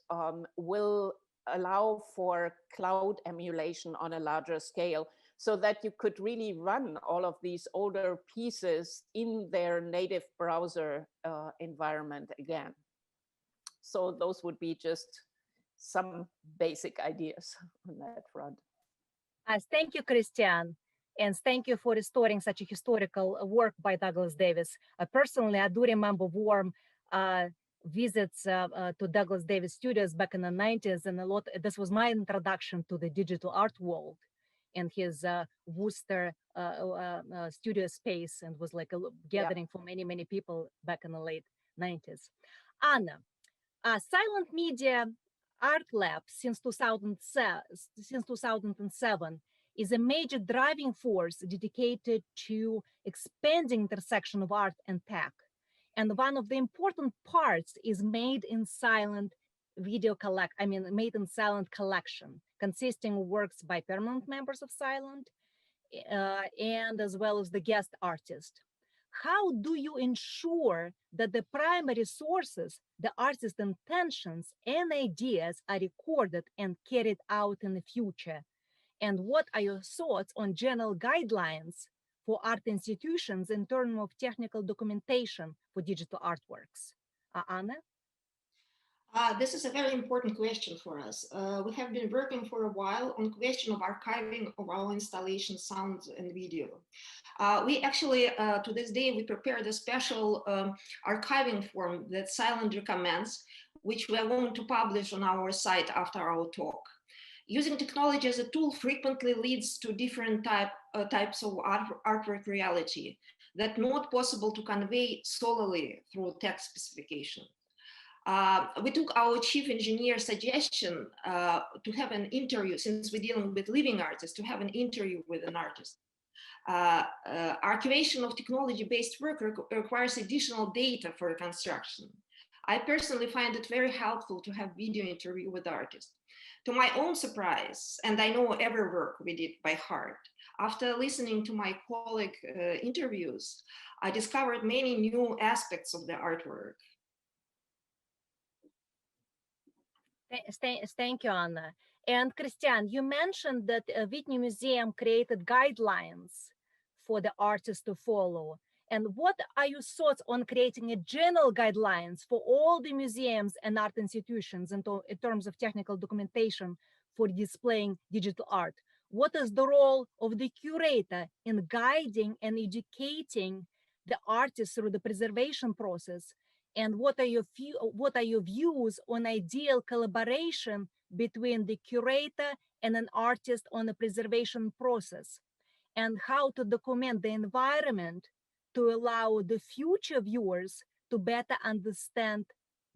will allow for cloud emulation on a larger scale, so that you could really run all of these older pieces in their native browser environment again. So those would be just some basic ideas on that front. Thank you, Christian. And thank you for restoring such a historical work by Douglas Davis. Personally, I do remember warm visits to Douglas Davis studios back in the 90s, and this was my introduction to the digital art world and his Worcester studio space, and was like a gathering for many, many people back in the late 90s. Anna, Silent Media Art Lab since 2007 is a major driving force dedicated to expanding intersection of art and tech. And one of the important parts is made in silent collection, consisting of works by permanent members of Silent and as well as the guest artist. How do you ensure that the primary sources, the artist's intentions and ideas are recorded and carried out in the future? And what are your thoughts on general guidelines for art institutions in terms of technical documentation for digital artworks? Anna? This is a very important question for us. We have been working for a while on the question of archiving of our installation sound and video. We actually, to this day, we prepared a special archiving form that Silent recommends, which we are going to publish on our site after our talk. Using technology as a tool frequently leads to different types of artwork reality that not possible to convey solely through text specification. We took our chief engineer's suggestion to have an interview, since we're dealing with living artists, to have an interview with an artist. Archivation of technology-based work requires additional data for reconstruction. I personally find it very helpful to have video interview with artists. To my own surprise, and I know every work we did by heart, after listening to my colleague interviews, I discovered many new aspects of the artwork. Thank you, Anna. And Christian, you mentioned that Whitney Museum created guidelines for the artists to follow. And what are your thoughts on creating a general guidelines for all the museums and art institutions in terms of technical documentation for displaying digital art? What is the role of the curator in guiding and educating the artists through the preservation process? And what are your views on ideal collaboration between the curator and an artist on the preservation process? And how to document the environment to allow the future viewers to better understand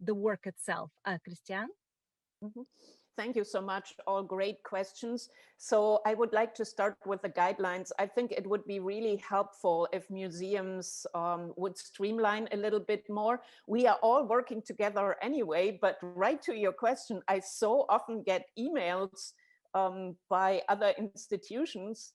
the work itself? Christian? Mm-hmm. Thank you so much. All great questions. So I would like to start with the guidelines. I think it would be really helpful if museums would streamline a little bit more. We are all working together anyway, but right to your question, I so often get emails by other institutions,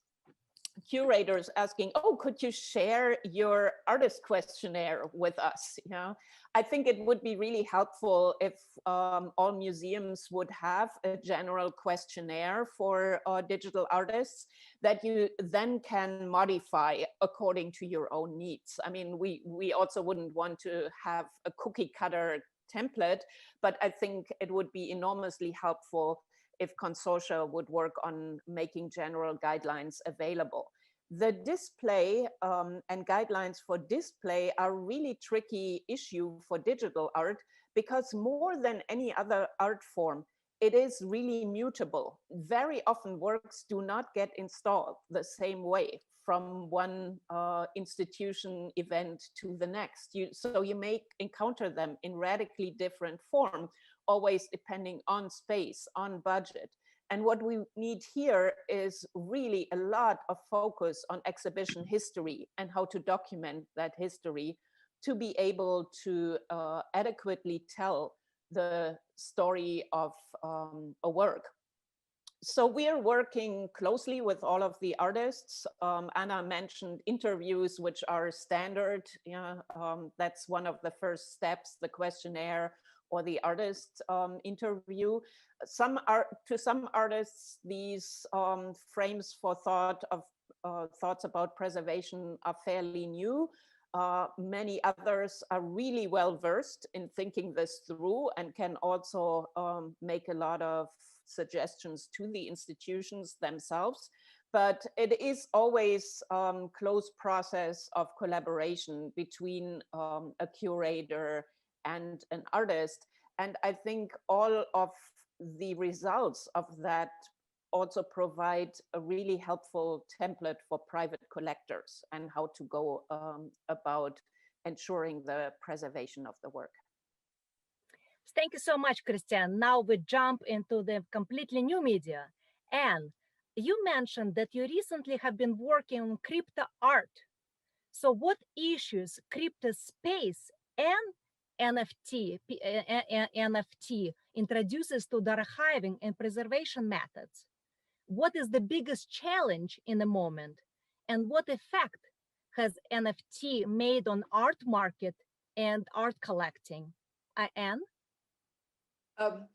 curators asking, oh, could you share your artist questionnaire with us? You know, I think it would be really helpful if all museums would have a general questionnaire for digital artists that you then can modify according to your own needs. I mean, we also wouldn't want to have a cookie cutter template, but I think it would be enormously helpful if consortia would work on making general guidelines available. The display and guidelines for display are a really tricky issue for digital art, because more than any other art form, it is really mutable. Very often works do not get installed the same way from one institution event to the next. So you may encounter them in radically different form, always depending on space, on budget. And what we need here is really a lot of focus on exhibition history and how to document that history to be able to adequately tell the story of a work. So we are working closely with all of the artists. Anna mentioned interviews, which are standard. That's one of the first steps, the questionnaire or the artist interview. To some artists, these frames for thoughts about preservation are fairly new. Many others are really well versed in thinking this through and can also make a lot of suggestions to the institutions themselves. But it is always a close process of collaboration between a curator and an artist. And I think all of the results of that also provide a really helpful template for private collectors and how to go about ensuring the preservation of the work. Thank you so much, Christian. Now we jump into the completely new media. And you mentioned that you recently have been working on crypto art. So what issues crypto space and NFT introduces to the archiving and preservation methods? What is the biggest challenge in the moment? And what effect has NFT made on art market and art collecting? Anne? All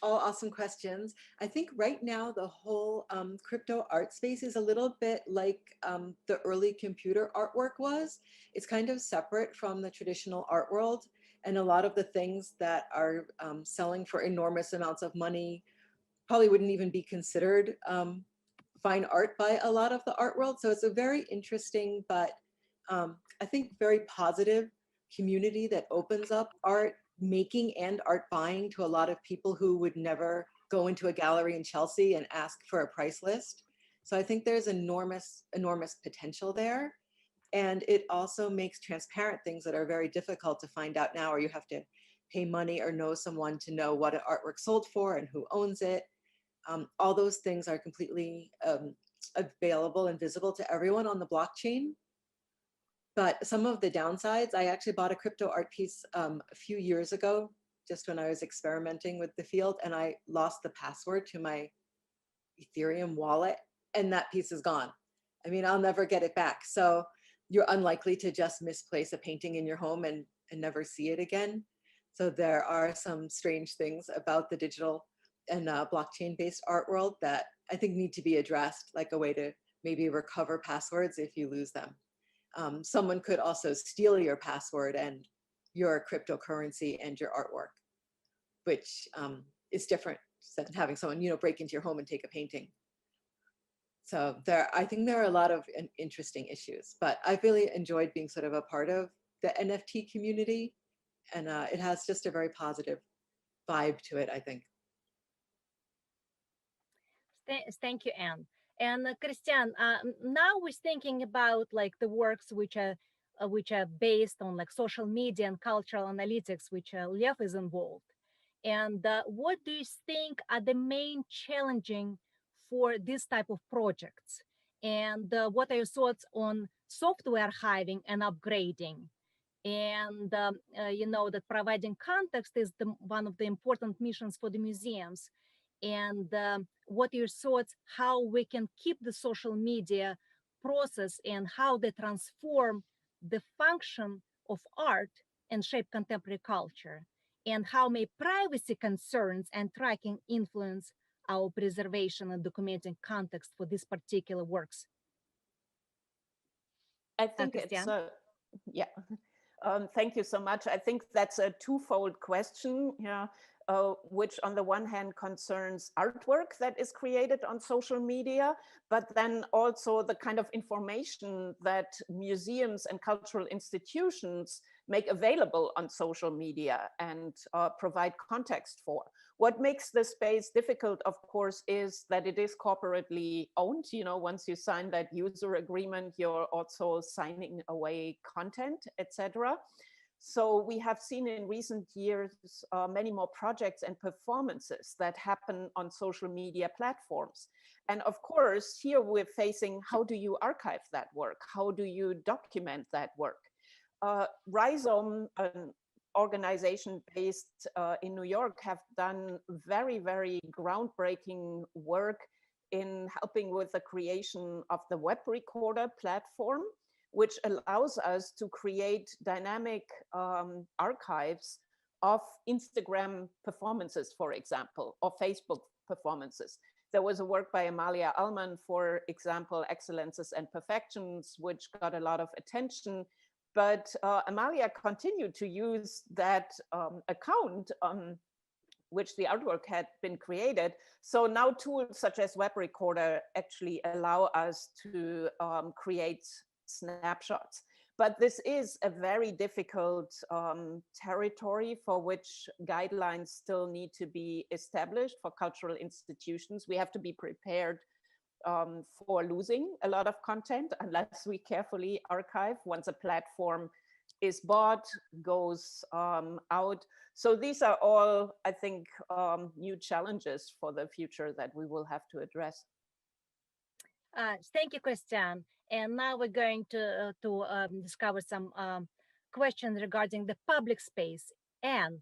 awesome questions. I think right now the whole crypto art space is a little bit like the early computer artwork was. It's kind of separate from the traditional art world, and a lot of the things that are selling for enormous amounts of money probably wouldn't even be considered fine art by a lot of the art world. So it's a very interesting, but I think very positive community that opens up art making and art buying to a lot of people who would never go into a gallery in Chelsea and ask for a price list. So I think there's enormous potential there. And it also makes transparent things that are very difficult to find out now, or you have to pay money or know someone to know what an artwork sold for and who owns it. All those things are completely available and visible to everyone on the blockchain. But some of the downsides, I actually bought a crypto art piece a few years ago, just when I was experimenting with the field, and I lost the password to my Ethereum wallet, and that piece is gone. I mean, I'll never get it back. So you're unlikely to just misplace a painting in your home and never see it again. So there are some strange things about the digital and blockchain-based art world that I think need to be addressed, like a way to maybe recover passwords if you lose them. Someone could also steal your password and your cryptocurrency and your artwork, which is different than having someone, break into your home and take a painting. So I think there are a lot of interesting issues, but I've really enjoyed being sort of a part of the NFT community, and it has just a very positive vibe to it, I think. Thank you, Anne. And Christian, now we're thinking about like the works which are based on like social media and cultural analytics, which Lev is involved. And what do you think are the main challenging for this type of projects? And what are your thoughts on software archiving and upgrading? And that providing context is one of the important missions for the museums. And what are your thoughts how we can keep the social media process and how they transform the function of art and shape contemporary culture? And how may privacy concerns and tracking influence our preservation and documenting context for these particular works? I think it's yeah. Thank you so much. I think that's a twofold question. which on the one hand concerns artwork that is created on social media, but then also the kind of information that museums and cultural institutions make available on social media and provide context for. What makes this space difficult, of course, is that it is corporately owned. You know, once you sign that user agreement, you're also signing away content, etc. So we have seen in recent years many more projects and performances that happen on social media platforms. And of course, here we're facing, how do you archive that work? How do you document that work? Rhizome, an organization based in New York, have done very, very groundbreaking work in helping with the creation of the web recorder platform, which allows us to create dynamic archives of Instagram performances, for example, or Facebook performances. There was a work by Amalia Ullman, for example, Excellences and Perfections, which got a lot of attention. But Amalia continued to use that account on which the artwork had been created. So now tools such as Web Recorder actually allow us to create snapshots. But this is a very difficult territory for which guidelines still need to be established for cultural institutions. We have to be prepared for losing a lot of content unless we carefully archive once a platform is bought, goes out. So these are all, I think, new challenges for the future that we will have to address. Thank you, Christian. And now we're going to discover some questions regarding the public space. And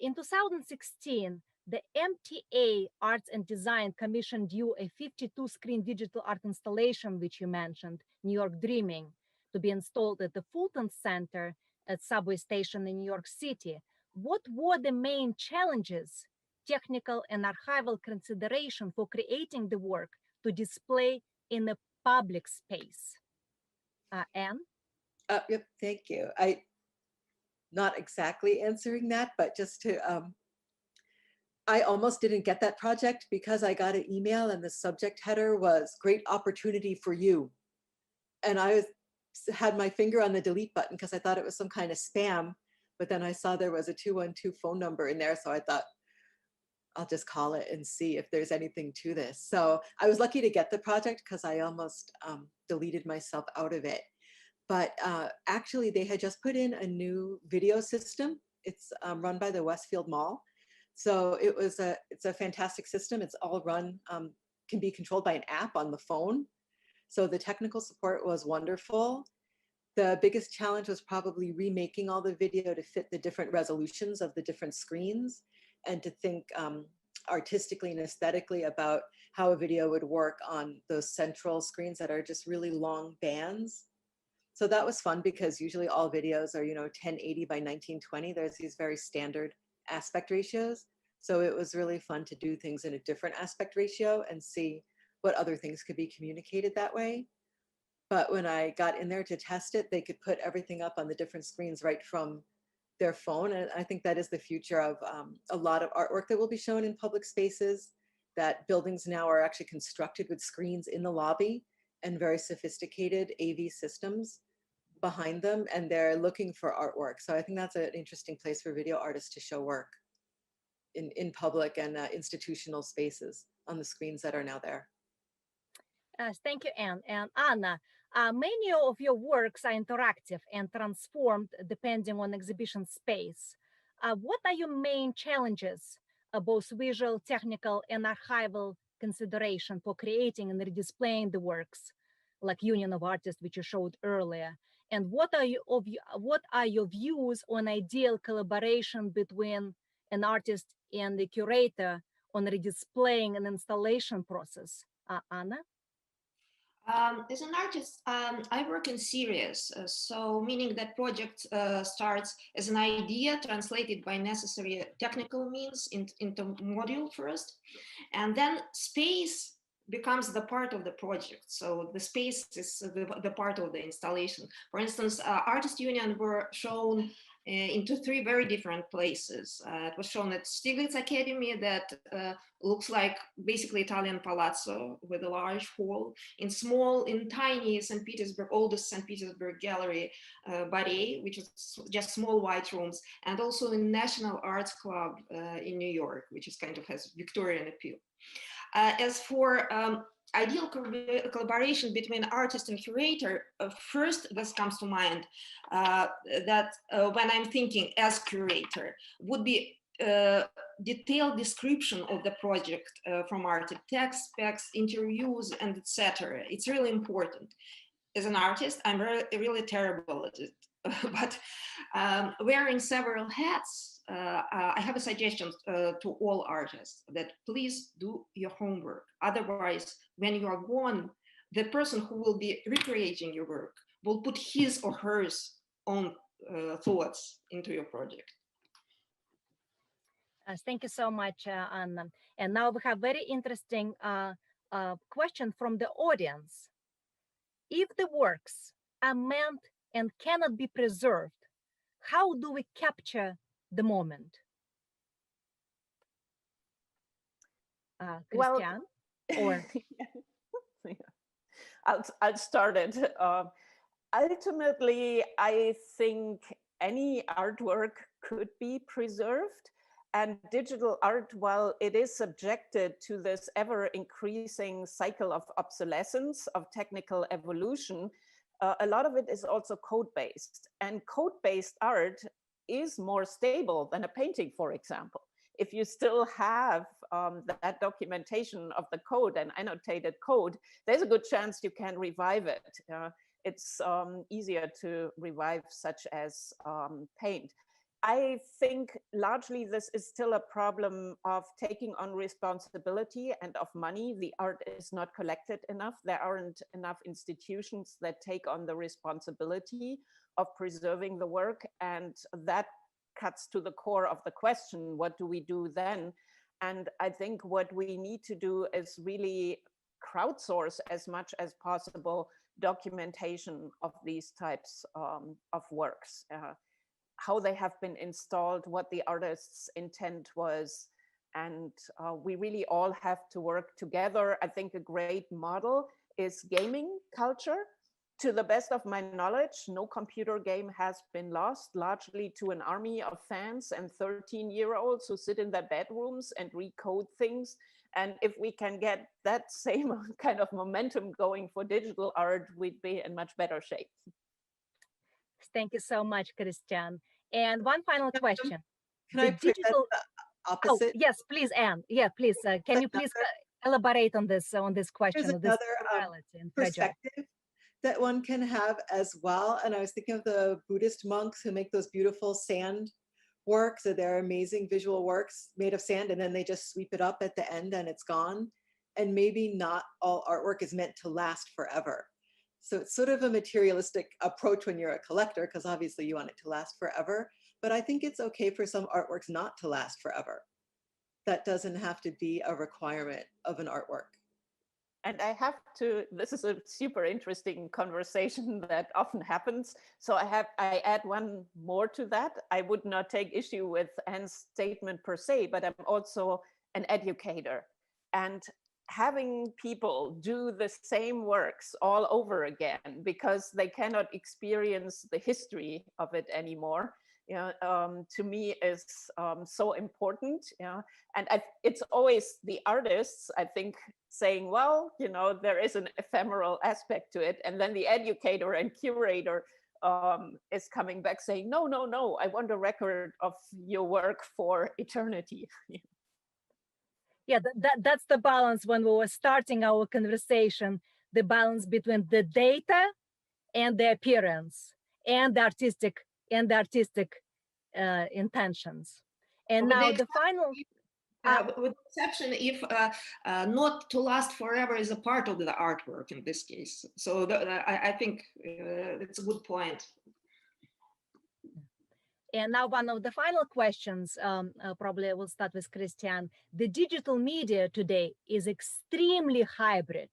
in 2016, the MTA Arts and Design commissioned you a 52-screen digital art installation, which you mentioned, New York Dreaming, to be installed at the Fulton Center at Subway Station in New York City. What were the main challenges, technical and archival consideration for creating the work to display in a public space? Anne? Yep, thank you. Not exactly answering that, but just to, I almost didn't get that project because I got an email and the subject header was "Great opportunity for you." And I had my finger on the delete button because I thought it was some kind of spam, but then I saw there was a 212 phone number in there. So I thought, I'll just call it and see if there's anything to this. So I was lucky to get the project because I almost deleted myself out of it. But actually they had just put in a new video system. It's run by the Westfield Mall. So it's a fantastic system. It's all run, can be controlled by an app on the phone. So the technical support was wonderful. The biggest challenge was probably remaking all the video to fit the different resolutions of the different screens and to think artistically and aesthetically about how a video would work on those central screens that are just really long bands. So that was fun because usually all videos are, 1080 by 1920. There's these very standard aspect ratios. So it was really fun to do things in a different aspect ratio and see what other things could be communicated that way. But when I got in there to test it, they could put everything up on the different screens right from their phone. And I think that is the future of a lot of artwork that will be shown in public spaces, that buildings now are actually constructed with screens in the lobby and very sophisticated AV systems behind them, and they're looking for artwork. So I think that's an interesting place for video artists to show work in public and institutional spaces on the screens that are now there. Thank you, Anne. And Anna, many of your works are interactive and transformed depending on exhibition space. What are your main challenges, both visual, technical, and archival consideration for creating and redisplaying the works, like Union of Artists, which you showed earlier? And what are your views on ideal collaboration between an artist and the curator on redisplaying an installation process? Anna? As an artist, I work in series, so meaning that project starts as an idea translated by necessary technical means into module first, and then space becomes the part of the project. So the space is the part of the installation. For instance, Artist Union were shown into 3 very different places. It was shown at Stiglitz Academy that looks like basically Italian palazzo with a large hall, in tiny St. Petersburg, oldest St. Petersburg gallery, Barret, which is just small white rooms, and also in National Arts Club in New York, which is kind of has Victorian appeal. As for ideal collaboration between artist and curator, first this comes to mind that when I'm thinking as curator would be detailed description of the project from artist, text, specs, interviews, and etc. It's really important. As an artist, I'm really terrible at it, but wearing several hats, I have a suggestion to all artists that please do your homework. Otherwise, when you are gone, the person who will be recreating your work will put his or hers own thoughts into your project. Thank you so much, Anna. And now we have very interesting question from the audience. If the works are meant and cannot be preserved, how do we capture the moment? Christian, or I'll start it. Ultimately, I think any artwork could be preserved, and digital art, while it is subjected to this ever-increasing cycle of obsolescence, of technical evolution, a lot of it is also code-based, and code-based art is more stable than a painting, for example. If you still have that documentation of the code and annotated code, there's a good chance you can revive it. It's easier to revive such as paint. I think largely this is still a problem of taking on responsibility and of money. The art is not collected enough. There aren't enough institutions that take on the responsibility of preserving the work, and that cuts to the core of the question, what do we do then? And I think what we need to do is really crowdsource as much as possible documentation of these types of works. How they have been installed, what the artist's intent was, and we really all have to work together. I think a great model is gaming culture. To the best of my knowledge, no computer game has been lost, largely to an army of fans and 13-year-olds who sit in their bedrooms and recode things. And if we can get that same kind of momentum going for digital art, we'd be in much better shape. Thank you so much, Christian. And one final question. Can I present the opposite? Oh, yes, please, Anne. Yeah, please. Can you please elaborate on this question? There's another perspective that one can have as well. And I was thinking of the Buddhist monks who make those beautiful sand works, or they're amazing visual works made of sand, and then they just sweep it up at the end and it's gone. And maybe not all artwork is meant to last forever. So it's sort of a materialistic approach when you're a collector, because obviously you want it to last forever. But I think it's okay for some artworks not to last forever. That doesn't have to be a requirement of an artwork. And I have to, this is a super interesting conversation that often happens. So I add one more to that. I would not take issue with Anne's statement per se, but I'm also an educator. And having people do the same works all over again because they cannot experience the history of it anymore, to me is so important. And it's always the artists, I think, saying, well, there is an ephemeral aspect to it. And then the educator and curator is coming back saying, no, I want a record of your work for eternity. Yeah, that's the balance when we were starting our conversation, the balance between the data and the appearance and the artistic intentions. And now the final... with exception if not to last forever is a part of the artwork in this case. So I think it's a good point. And now one of the final questions, probably I will start with Christian. The digital media today is extremely hybrid.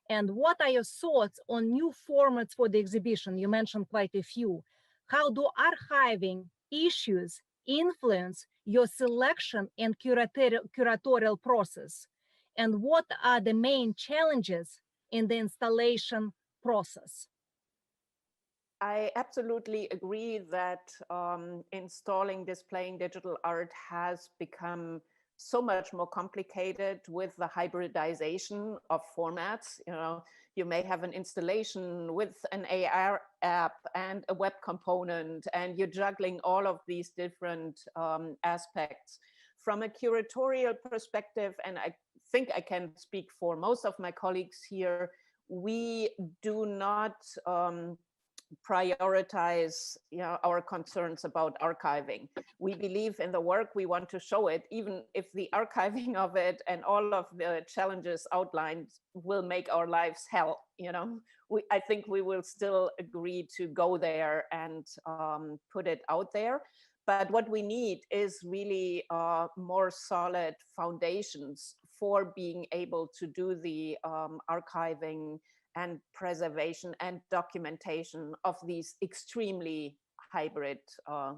And what are your thoughts on new formats for the exhibition? You mentioned quite a few. how do archiving issues influence your selection and curatorial process? And what are the main challenges in the installation process? I absolutely agree that installing, displaying digital art has become so much more complicated with the hybridization of formats. You know, you may have an installation with an AR app and a web component, and you're juggling all of these different aspects. From a curatorial perspective, and I think I can speak for most of my colleagues here, we do not prioritize, you know, our concerns about archiving. We believe in the work, we want to show it, even if the archiving of it and all of the challenges outlined will make our lives hell. You know, I think we will still agree to go there and put it out there. But what we need is really more solid foundations for being able to do the archiving and preservation and documentation of these extremely hybrid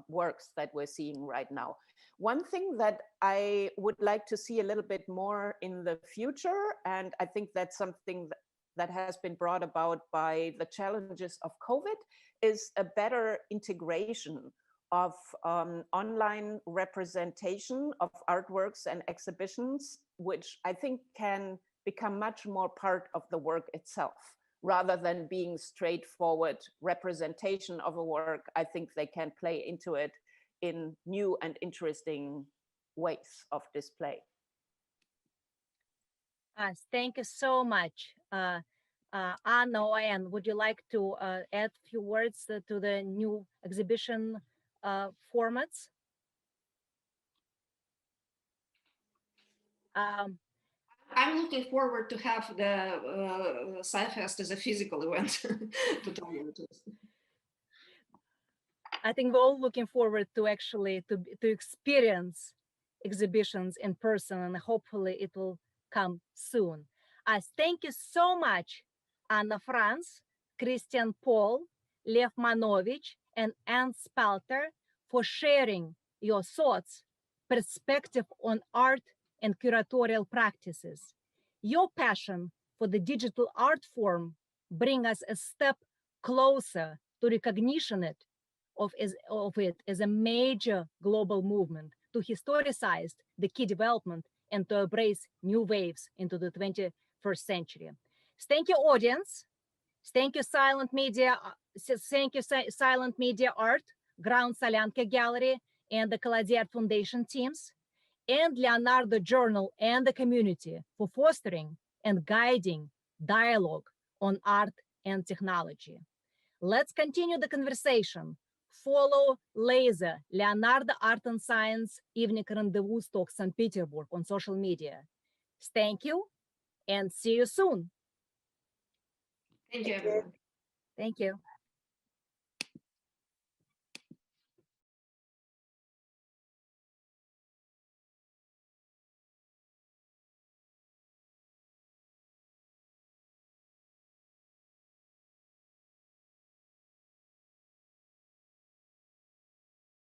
works that we're seeing right now. One thing that I would like to see a little bit more in the future, and I think that's something that has been brought about by the challenges of COVID, is a better integration of online representation of artworks and exhibitions, which I think can become much more part of the work itself, rather than being straightforward representation of a work. I think they can play into it in new and interesting ways of display. Thank you so much. Anna or Anne, would you like to add a few words to the new exhibition formats? I'm looking forward to have the SciFest as a physical event, to tell you the truth. I think we're all looking forward to actually to experience exhibitions in person, and hopefully it will come soon. Thank you so much, Anna Franz, Christian Paul, Lev Mановich, and Anne Spalter for sharing your thoughts, perspective on art and curatorial practices. Your passion for the digital art form bring us a step closer to recognition of it as a major global movement to historicize the key development and to embrace new waves into the 21st century. Thank you, audience. Thank you, Silent Media. Thank you, Silent Media Art, Ground Solянka Gallery, and the Колодзей Art Foundation teams, and Leonardo Journal and the community for fostering and guiding dialogue on art and technology. Let's continue the conversation. Follow Laser, Leonardo Art and Science Evening Rendezvous Talk St. Petersburg on social media. Thank you and see you soon. Thank you, everyone. Thank you.